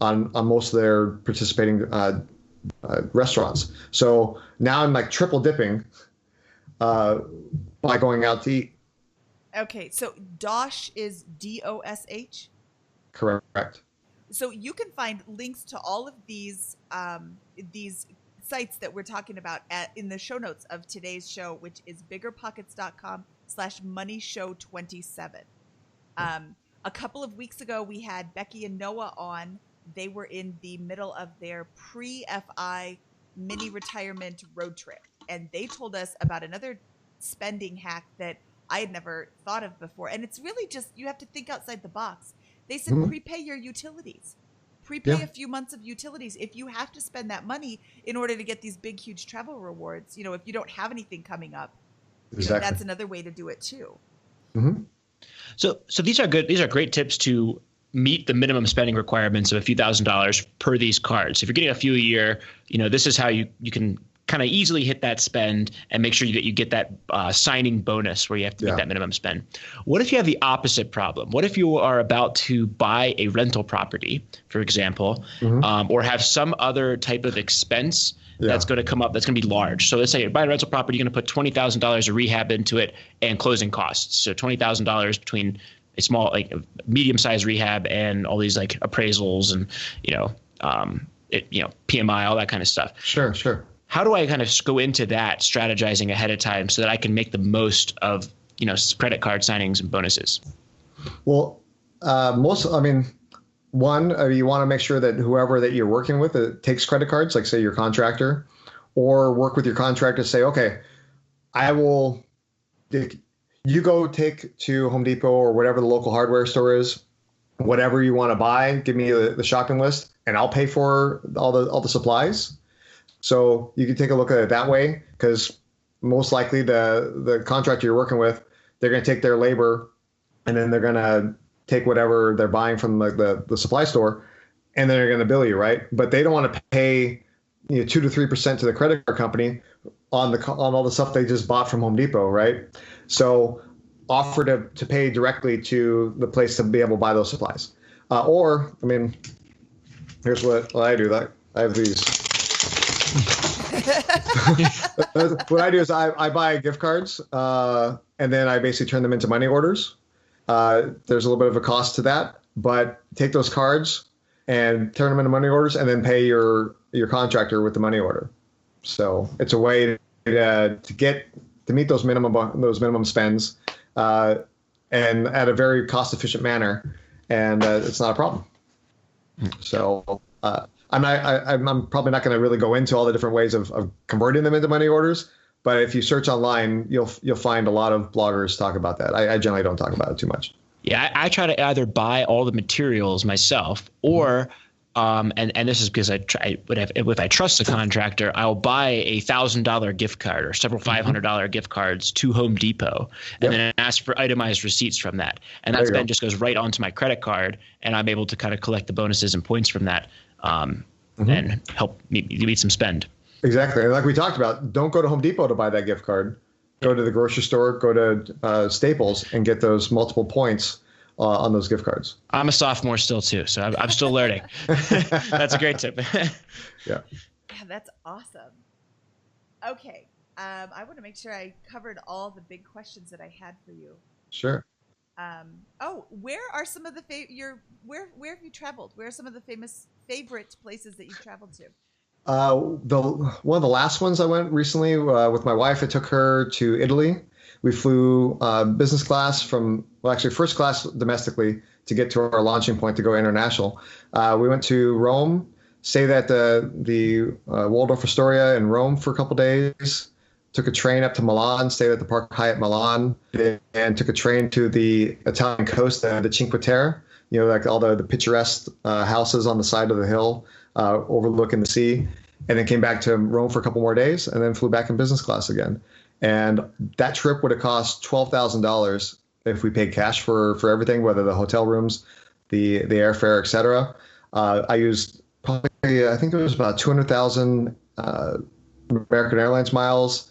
[SPEAKER 4] on most of their participating restaurants. So now I'm triple dipping by going out to eat.
[SPEAKER 3] Okay, so Dosh is DOSH?
[SPEAKER 4] Correct.
[SPEAKER 3] So you can find links to all of these sites that we're talking about in the show notes of today's show, which is biggerpockets.com/moneyshow27. A couple of weeks ago, we had Becky and Noah on. They were in the middle of their pre-FI mini retirement road trip, and they told us about another spending hack that I had never thought of before. And it's really just, you have to think outside the box. They said prepay your utilities. Prepay a few months of utilities. If you have to spend that money in order to get these big, huge travel rewards, if you don't have anything coming up, that's another way to do it too.
[SPEAKER 1] Mm-hmm. So these are good. These are great tips to meet the minimum spending requirements of a few $1,000s per these cards. If you're getting a few a year, this is how you can kind of easily hit that spend and make sure that you get that signing bonus where you have to meet that minimum spend. What if you have the opposite problem? What if you are about to buy a rental property, for example, or have some other type of expense that's going to come up that's going to be large? So let's say you're buying a rental property, you're going to put $20,000 of rehab into it and closing costs. So $20,000 between a small, medium-sized rehab and all these appraisals and PMI, all that kind of stuff.
[SPEAKER 4] Sure.
[SPEAKER 1] How do I kind of go into that strategizing ahead of time so that I can make the most of, credit card signings and bonuses?
[SPEAKER 4] Well, one, you want to make sure that whoever that you're working with takes credit cards, like say your contractor, or work with your contractor to say, okay, you go take to Home Depot or whatever the local hardware store is, whatever you want to buy, give me the shopping list and I'll pay for all the supplies. So you can take a look at it that way, because most likely the contractor you're working with, they're going to take their labor and then they're going to take whatever they're buying from the supply store and then they're going to bill you, right? But they don't want to pay 2 to 3% to the credit card company on all the stuff they just bought from Home Depot, right? So offer to pay directly to the place to be able to buy those supplies. Here's what I do. I have these. What I do is I buy gift cards and then I basically turn them into money orders. There's a little bit of a cost to that, but take those cards and turn them into money orders and then pay your contractor with the money order. So it's a way to meet those minimum spends and at a very cost efficient manner, and it's not a problem. So I'm probably not going to really go into all the different ways of converting them into money orders, but if you search online, you'll find a lot of bloggers talk about that. I generally don't talk about it too much.
[SPEAKER 1] Yeah, I try to either buy all the materials myself or And this is because if I trust the contractor, I'll buy a $1,000 gift card or several $500 gift cards to Home Depot, and then ask for itemized receipts from that. And that spend just goes right onto my credit card, and I'm able to kind of collect the bonuses and points from that, and help me meet some spend.
[SPEAKER 4] Exactly. And like we talked about, don't go to Home Depot to buy that gift card. Go to the grocery store, go to Staples, and get those multiple points on those gift cards.
[SPEAKER 1] I'm a sophomore still too, so I'm still learning. That's a great tip.
[SPEAKER 3] Yeah, that's awesome. Okay, I want to make sure I covered all the big questions that I had for you.
[SPEAKER 4] Sure.
[SPEAKER 3] Where are some of the where have you traveled? Where are some of the favorite places that you've traveled to?
[SPEAKER 4] One of the last ones I went recently with my wife, I took her to Italy. We flew business class first class domestically to get to our launching point to go international. We went to Rome, stayed at the Waldorf Astoria in Rome for a couple days, took a train up to Milan, stayed at the Park Hyatt Milan, and took a train to the Italian coast, the Cinque Terre, like all the picturesque houses on the side of the hill overlooking the sea, and then came back to Rome for a couple more days, and then flew back in business class again. And that trip would have cost $12,000 if we paid cash for everything, whether the hotel rooms, the airfare, et cetera. I used probably, I think it was about 200,000 American Airlines miles,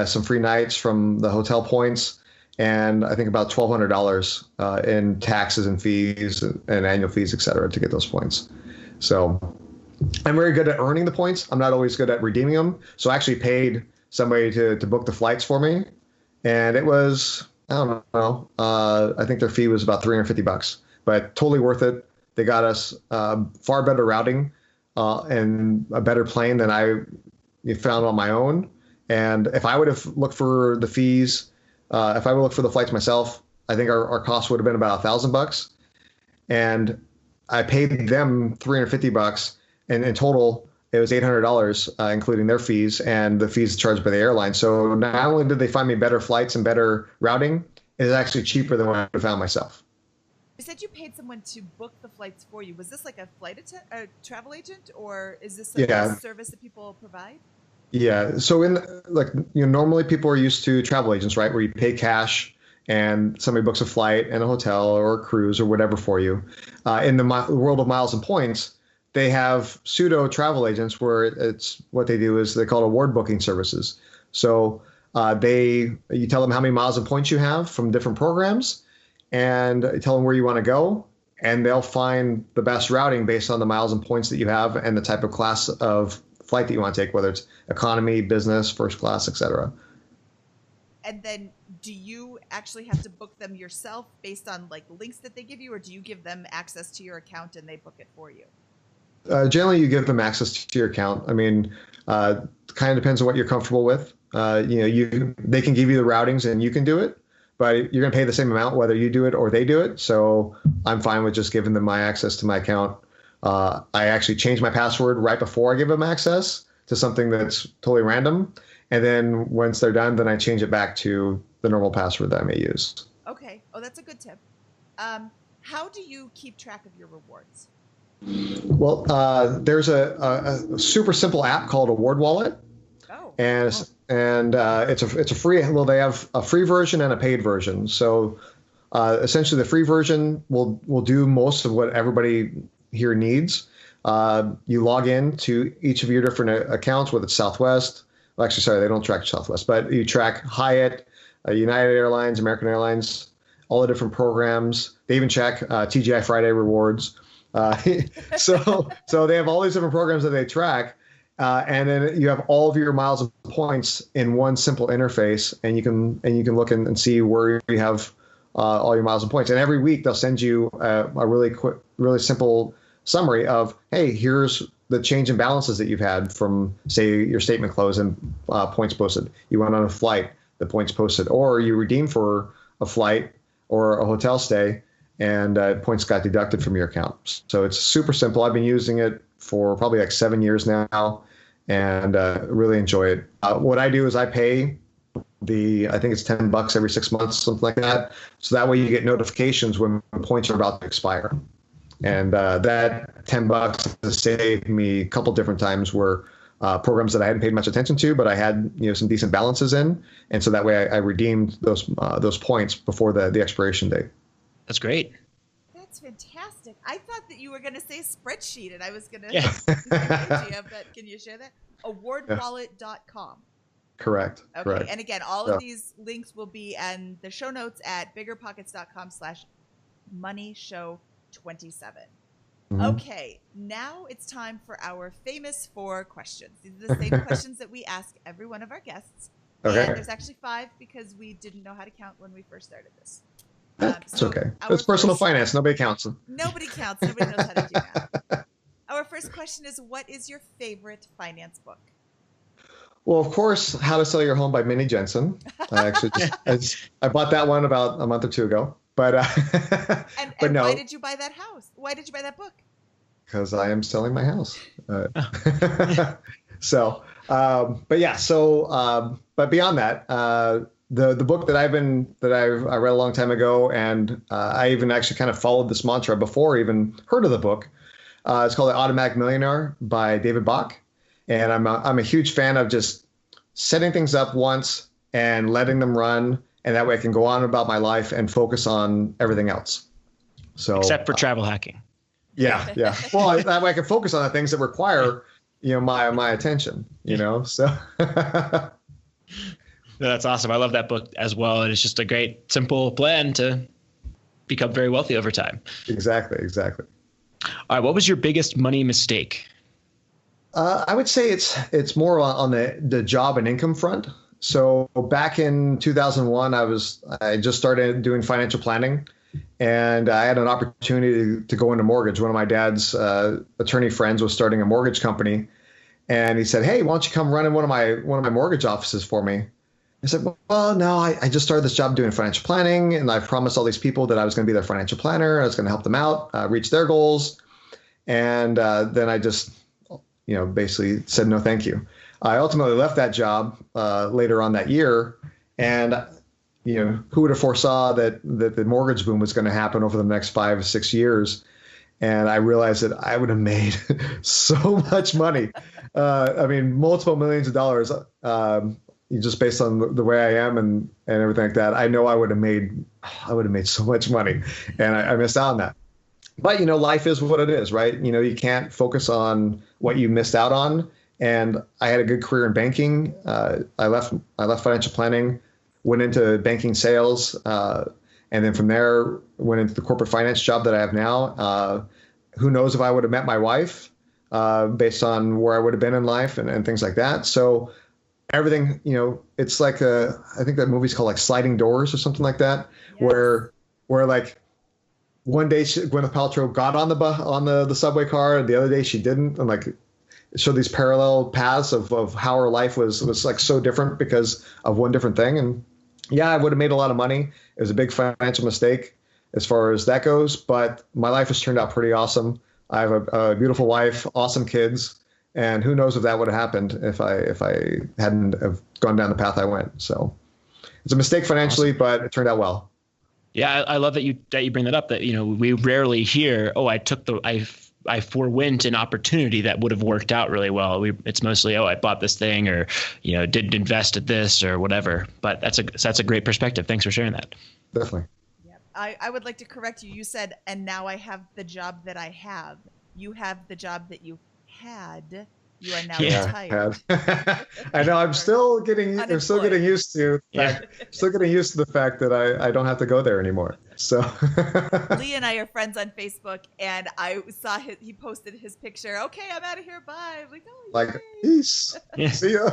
[SPEAKER 4] some free nights from the hotel points, and I think about $1,200 in taxes and fees and annual fees, et cetera, to get those points. So I'm very good at earning the points. I'm not always good at redeeming them. So I actually paid somebody to book the flights for me, and it was, I don't know, I think their fee was about $350, but totally worth it. They got us far better routing and a better plane than I found on my own. And if I would have looked for the fees, if I would look for the flights myself, I think our cost would have been about $1,000, and I paid them $350, and in total it was $800, including their fees and the fees charged by the airline. So not only did they find me better flights and better routing, it is actually cheaper than what I would have found myself.
[SPEAKER 3] You said you paid someone to book the flights for you. Was this like a travel agent, or is this a service that people provide?
[SPEAKER 4] Yeah. So normally people are used to travel agents, right, where you pay cash and somebody books a flight and a hotel or a cruise or whatever for you. In the world of miles and points, they have pseudo travel agents where it's what they do is they call it award booking services. So you tell them how many miles and points you have from different programs, and you tell them where you want to go, and they'll find the best routing based on the miles and points that you have and the type of class of flight that you want to take, whether it's economy, business, first class, et cetera.
[SPEAKER 3] And then do you actually have to book them yourself based on like links that they give you, or do you give them access to your account and they book it for you?
[SPEAKER 4] Generally, you give them access to your account. I mean, kind of depends on what you're comfortable with. They can give you the routings and you can do it, but you're going to pay the same amount whether you do it or they do it. So I'm fine with just giving them my access to my account. I actually change my password right before I give them access to something that's totally random. And then once they're done, then I change it back to the normal password that I may use.
[SPEAKER 3] Okay. Oh, that's a good tip. How do you keep track of your rewards?
[SPEAKER 4] Well, there's a super simple app called Award Wallet.
[SPEAKER 3] Oh.
[SPEAKER 4] And it's a free. Well, they have a free version and a paid version. So essentially, the free version will do most of what everybody here needs. You log in to each of your different accounts, whether it's Southwest. Well, actually, sorry, they don't track Southwest, but you track Hyatt, United Airlines, American Airlines, all the different programs. They even check TGI Friday rewards. So they have all these different programs that they track. And then you have all of your miles and points in one simple interface, and you can look and see where you have all your miles and points. And every week they'll send you a really simple summary of, hey, here's the change in balances that you've had from, say, your statement close and points posted. You went on a flight, the points posted, or you redeemed for a flight or a hotel stay, and points got deducted from your account. So it's super simple. I've been using it for probably like 7 years now, and really enjoy it. What I do is I pay I think it's $10 every 6 months, something like that. So that way you get notifications when points are about to expire. And that $10 has saved me a couple different times where programs that I hadn't paid much attention to, but I had some decent balances in, and so that way I redeemed those points before the expiration date.
[SPEAKER 1] That's great.
[SPEAKER 3] That's fantastic. I thought that you were going to say spreadsheet, and I was going to
[SPEAKER 1] Yeah.
[SPEAKER 3] but can you share that? Awardwallet.com.
[SPEAKER 4] Correct.
[SPEAKER 3] Okay.
[SPEAKER 4] Correct.
[SPEAKER 3] And again, all of these links will be in the show notes at biggerpockets.com/moneyshow27. Okay, now it's time for our famous 4 questions. These are the same questions that we ask every one of our guests.
[SPEAKER 4] Okay.
[SPEAKER 3] And there's actually 5 because we didn't know how to count when we first started this.
[SPEAKER 4] It's okay. It's personal finance. Nobody counts them.
[SPEAKER 3] Nobody counts. Nobody knows how to do that. Our first question is, what is your favorite finance book?
[SPEAKER 4] Well, of course, How to Sell Your Home by Minnie Jensen. I actually I bought that one about a month or 2 ago. But
[SPEAKER 3] and
[SPEAKER 4] no.
[SPEAKER 3] Why did you buy that house? Why did you buy that book?
[SPEAKER 4] Because I am selling my house. So, but yeah. So, but beyond that, the book that I read a long time ago, and I even actually kind of followed this mantra before I even heard of the book. It's called The Automatic Millionaire by David Bach, and I'm a huge fan of just setting things up once and letting them run. And that way I can go on about my life and focus on everything else. So
[SPEAKER 1] Except for travel hacking.
[SPEAKER 4] Yeah. Well, that way I can focus on the things that require, my attention, so.
[SPEAKER 1] That's awesome. I love that book as well. And it's just a great, simple plan to become very wealthy over time.
[SPEAKER 4] Exactly.
[SPEAKER 1] All right. What was your biggest money mistake?
[SPEAKER 4] I would say it's more on the job and income front. So back in 2001, I just started doing financial planning, and I had an opportunity to go into mortgage. One of my dad's attorney friends was starting a mortgage company, and he said, "Hey, why don't you come run in one of my mortgage offices for me?" I said, "Well, no, I just started this job doing financial planning, and I've promised all these people that I was going to be their financial planner. I was going to help them out, reach their goals." And then I just, basically said no, thank you. I ultimately left that job later on that year, and who would have foresaw that the mortgage boom was going to happen over the next 5 or 6 years? And I realized that I would have made so much money. Multiple millions of dollars, just based on the way I am and everything like that. I know I would have made so much money, and I missed out on that. But life is what it is, right? You can't focus on what you missed out on. And I had a good career in banking. I left financial planning, went into banking sales, and then from there went into the corporate finance job that I have now. Who knows if I would have met my wife based on where I would have been in life and things like that. So everything, it's like I think that movie's called like Sliding Doors or something like that, yes. where like one day Gwyneth Paltrow got on the subway car, and the other day she didn't, and like. Show these parallel paths of how her life was like so different because of one different thing. And yeah, I would have made a lot of money. It was a big financial mistake as far as that goes, but my life has turned out pretty awesome. I have a beautiful wife, awesome kids, and who knows if that would have happened if I hadn't have gone down the path I went. So it's a mistake financially, but it turned out well. Yeah,
[SPEAKER 1] I love that you bring that up. That we rarely hear, I forewent an opportunity that would have worked out really well. It's mostly, I bought this thing, or didn't invest at this or whatever. But that's a great perspective. Thanks for sharing that.
[SPEAKER 4] Definitely.
[SPEAKER 3] Yeah. I would like to correct you. You said, "And now I have the job that I have." You have the job that you had. You are now retired.
[SPEAKER 4] I know. I'm still getting used to the fact that I don't have to go there anymore. So
[SPEAKER 3] Lee and I are friends on Facebook, and I saw he posted his picture. "Okay, I'm out of here. Bye." I'm like,
[SPEAKER 4] peace. See ya.
[SPEAKER 3] See ya.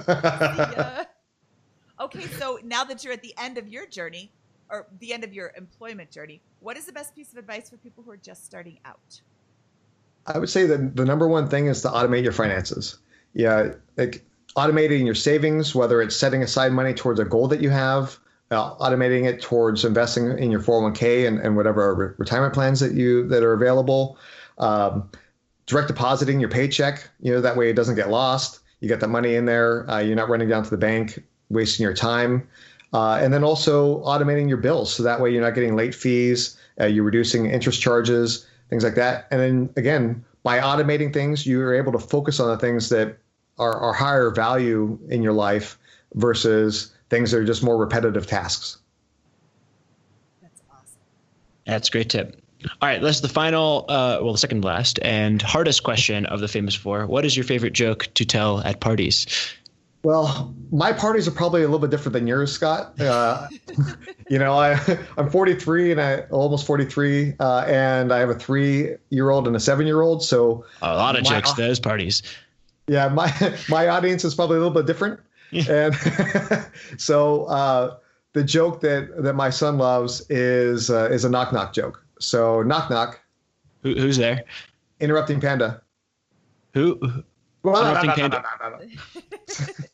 [SPEAKER 3] Okay, so now that you're at the end of your journey, or the end of your employment journey, what is the best piece of advice for people who are just starting out?
[SPEAKER 4] I would say that the number one thing is to automate your finances. Yeah, like automating your savings, whether it's setting aside money towards a goal that you have, automating it towards investing in your 401k and whatever retirement plans that are available, direct depositing your paycheck. That way it doesn't get lost. You get the money in there. You're not running down to the bank, wasting your time. And then also automating your bills. So that way you're not getting late fees. You're reducing interest charges. things like that. And then again, by automating things, you're able to focus on the things that are higher value in your life versus things that are just more repetitive tasks.
[SPEAKER 3] That's awesome.
[SPEAKER 1] That's a great tip. All right, that's the final, the second last and hardest question of the famous four. What is your favorite joke to tell at parties?
[SPEAKER 4] Well, my parties are probably a little bit different than yours, Scott. I'm 43 and almost 43, and I have a 3-year-old and a 7-year-old. So
[SPEAKER 1] a lot of jokes at those parties.
[SPEAKER 4] Yeah, my audience is probably a little bit different. And so the joke that my son loves is a knock knock joke. So knock knock.
[SPEAKER 1] Who's there?
[SPEAKER 4] Interrupting Panda.
[SPEAKER 1] Who? Interrupting Panda.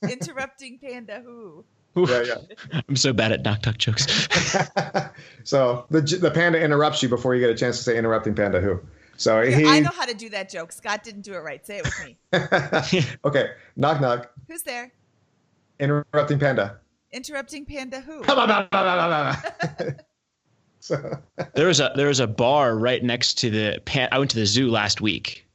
[SPEAKER 3] Interrupting Panda. Who?
[SPEAKER 4] Yeah.
[SPEAKER 1] I'm so bad at knock knock jokes.
[SPEAKER 4] So the panda interrupts you before you get a chance to say interrupting Panda. Who? So
[SPEAKER 3] I know how to do that joke. Scott didn't do it right. Say it with me.
[SPEAKER 4] Okay. Knock knock.
[SPEAKER 3] Who's there?
[SPEAKER 4] Interrupting Panda.
[SPEAKER 3] Interrupting Panda. Who?
[SPEAKER 4] So.
[SPEAKER 1] There was a bar right next to the I went to the zoo last week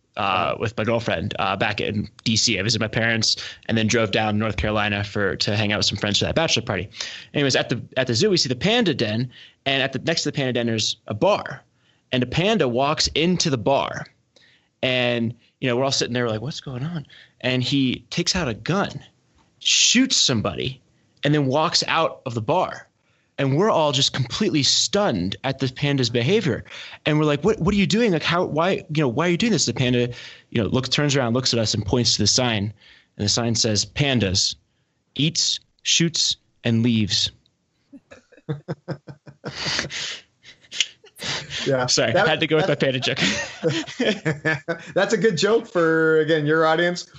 [SPEAKER 1] with my girlfriend back in DC. I visited my parents and then drove down to North Carolina to hang out with some friends for that bachelor party. Anyways, at the zoo we see the panda den, and next to the panda den there's a bar, and a panda walks into the bar, and we're all sitting there like, what's going on? And he takes out a gun, shoots somebody, and then walks out of the bar. And we're all just completely stunned at the panda's behavior. And we're like, what are you doing? Like, why are you doing this? The panda, turns around, looks at us and points to the sign. And the sign says, pandas, eats, shoots, and leaves.
[SPEAKER 4] Yeah.
[SPEAKER 1] Sorry, I had to go with my panda joke.
[SPEAKER 4] That's a good joke for, again, your audience.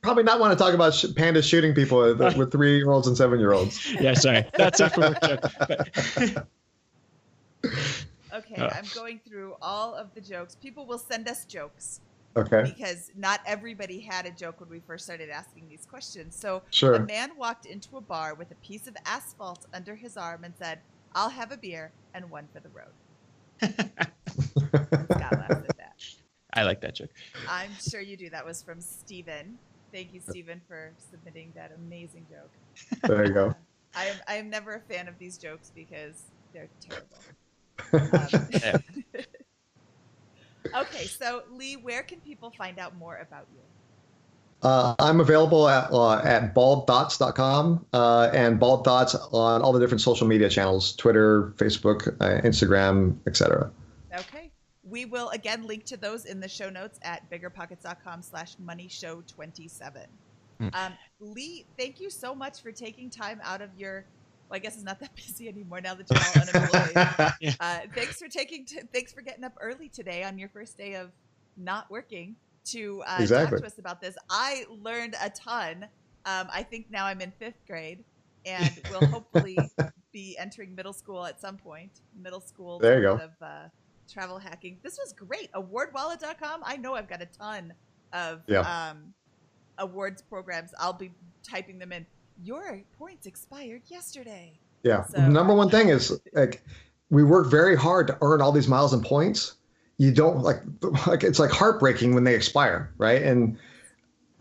[SPEAKER 4] Probably not want to talk about pandas shooting people with 3-year-olds and 7-year-olds.
[SPEAKER 1] Yeah, sorry. That's a for work joke.
[SPEAKER 3] Okay, I'm going through all of the jokes. People will send us jokes.
[SPEAKER 4] Okay.
[SPEAKER 3] Because not everybody had a joke when we first started asking these questions. So
[SPEAKER 4] sure.
[SPEAKER 3] A man walked into a bar with a piece of asphalt under his arm and said, "I'll have a beer and one for the road." Scott laughed at that.
[SPEAKER 1] I like that joke.
[SPEAKER 3] I'm sure you do. That was from Steven. Thank you, Steven, for submitting that amazing joke.
[SPEAKER 4] There you go.
[SPEAKER 3] I am never a fan of these jokes because they're terrible. Okay, so Lee, where can people find out more about you?
[SPEAKER 4] I'm available at baldthoughts.com and Bald Thoughts on all the different social media channels, Twitter, Facebook, Instagram, etc.
[SPEAKER 3] Okay. We will, again, link to those in the show notes at biggerpockets.com/moneyshow27. Lee, thank you so much for taking time out of your, well, I guess it's not that busy anymore now that you're all unemployed.
[SPEAKER 1] Yeah.
[SPEAKER 3] Thanks for getting up early today on your first day of not working to
[SPEAKER 4] Exactly.
[SPEAKER 3] talk to us about this. I learned a ton. I think now I'm in 5th grade and will hopefully be entering middle school at some point. Middle school.
[SPEAKER 4] There you go.
[SPEAKER 3] Of, travel hacking. This was great. Awardwallet.com. I know I've got a ton of awards programs. I'll be typing them in. Your points expired yesterday.
[SPEAKER 4] Yeah.
[SPEAKER 3] So,
[SPEAKER 4] the number one thing is, like, we work very hard to earn all these miles and points. You don't like it's like heartbreaking when they expire, right? And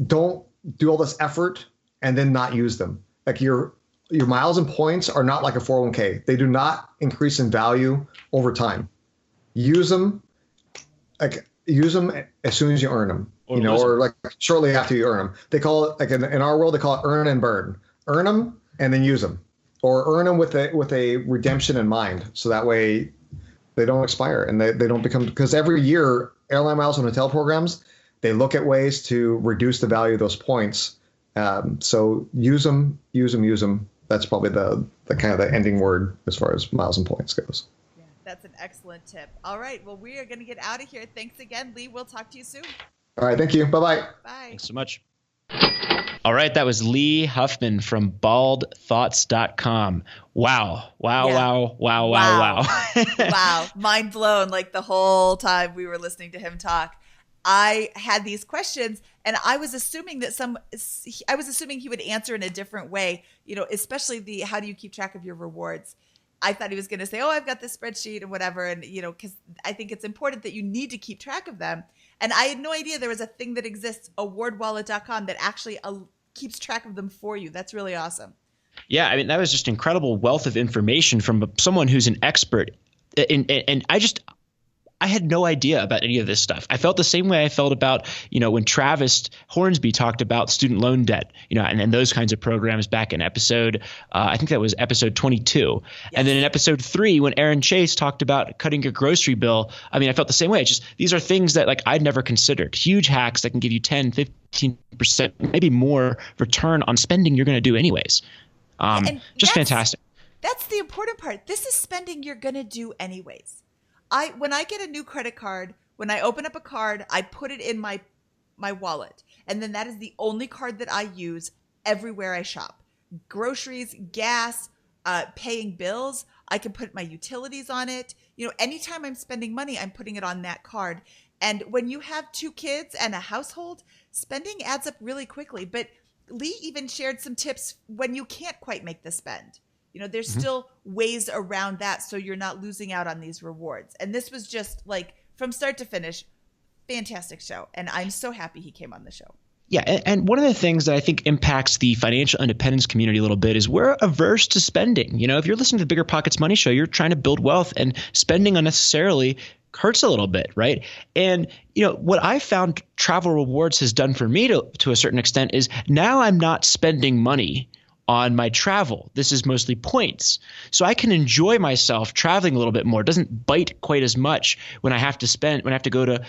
[SPEAKER 4] don't do all this effort and then not use them. Like your miles and points are not like a 401k. They do not increase in value over time. Use them as soon as you earn them, or like shortly after you earn them. They call it, like in our world, they call it earn and burn. Earn them and then use them, or earn them with a redemption in mind. So that way they don't expire and they don't become, because every year airline miles and hotel programs, they look at ways to reduce the value of those points. So use them. That's probably the kind of the ending word as far as miles and points goes.
[SPEAKER 3] That's an excellent tip. All right. Well, we are going to get out of here. Thanks again, Lee. We'll talk to you soon.
[SPEAKER 4] All right. Thank you. Bye-bye.
[SPEAKER 3] Bye.
[SPEAKER 1] Thanks so much. All right. That was Lee Huffman from baldthoughts.com. Wow. Wow.
[SPEAKER 3] Wow. Mind blown. Like the whole time we were listening to him talk, I had these questions and I was assuming he would answer in a different way, especially how do you keep track of your rewards? I thought he was going to say, oh, I've got this spreadsheet and whatever. And, because I think it's important that you need to keep track of them. And I had no idea there was a thing that exists, awardwallet.com, that actually keeps track of them for you. That's really awesome.
[SPEAKER 1] Yeah, I mean, that was just incredible wealth of information from someone who's an expert. And I had no idea about any of this stuff. I felt the same way I felt about, when Travis Hornsby talked about student loan debt, and those kinds of programs back in episode, I think that was episode 22. Yes. And then in episode 3, when Aaron Chase talked about cutting your grocery bill, I mean, I felt the same way. It's just, these are things that I'd never considered. Huge hacks that can give you 10, 15%, maybe more return on spending you're going to do anyways. Just fantastic.
[SPEAKER 3] That's the important part. This is spending you're going to do anyways. When I get a new credit card, when I open up a card, I put it in my wallet. And then that is the only card that I use everywhere I shop. Groceries, gas, paying bills. I can put my utilities on it. Anytime I'm spending money, I'm putting it on that card. And when you have 2 kids and a household, spending adds up really quickly. But Lee even shared some tips when you can't quite make the spend. There's still ways around that so you're not losing out on these rewards. And this was just from start to finish, fantastic show. And I'm so happy he came on the show.
[SPEAKER 1] Yeah. And one of the things that I think impacts the financial independence community a little bit is we're averse to spending. If you're listening to the BiggerPockets Money Show, you're trying to build wealth, and spending unnecessarily hurts a little bit, right? And, what I found travel rewards has done for me to a certain extent is now I'm not spending money on my travel. This is mostly points. So I can enjoy myself traveling a little bit more. It doesn't bite quite as much when I have to go to,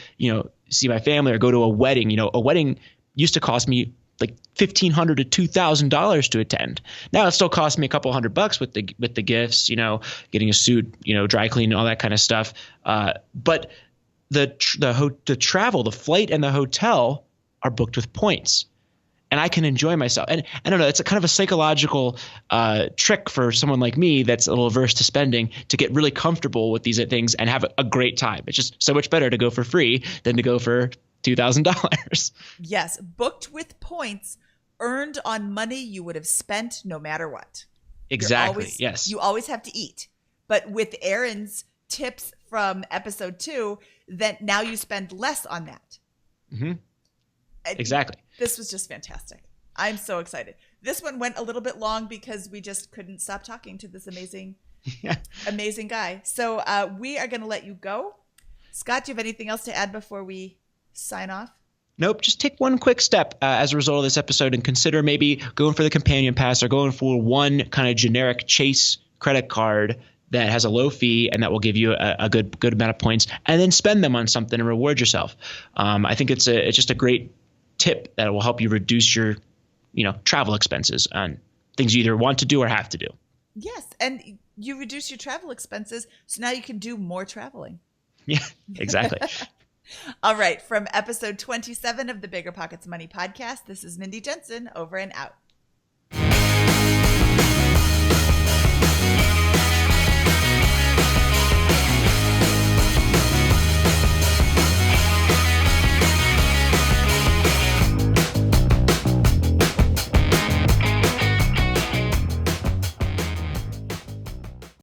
[SPEAKER 1] see my family or go to a wedding. A wedding used to cost me $1,500 to $2,000 to attend. Now it still costs me a couple $100 with the gifts, getting a suit, dry cleaning, all that kind of stuff. But the travel, the flight and the hotel are booked with points. And I can enjoy myself. And I don't know, it's a kind of a psychological trick for someone like me that's a little averse to spending to get really comfortable with these things and have a great time. It's just so much better to go for free than to go for $2,000.
[SPEAKER 3] Yes, booked with points earned on money you would have spent no matter what.
[SPEAKER 1] Exactly, yes.
[SPEAKER 3] You always have to eat. But with Aaron's tips from episode 2, that now you spend less on that.
[SPEAKER 1] Mm-hmm. Exactly.
[SPEAKER 3] This was just fantastic. I'm so excited. This one went a little bit long because we just couldn't stop talking to this amazing guy. So we are going to let you go. Scott, do you have anything else to add before we sign off?
[SPEAKER 1] Nope. Just take one quick step as a result of this episode and consider maybe going for the companion pass or going for one kind of generic Chase credit card that has a low fee and that will give you a good amount of points, and then spend them on something and reward yourself. I think it's just a great tip that will help you reduce your, travel expenses on things you either want to do or have to do.
[SPEAKER 3] Yes. And you reduce your travel expenses. So now you can do more traveling.
[SPEAKER 1] Yeah, exactly.
[SPEAKER 3] All right. From episode 27 of the BiggerPockets Money Podcast, this is Mindy Jensen, over and out.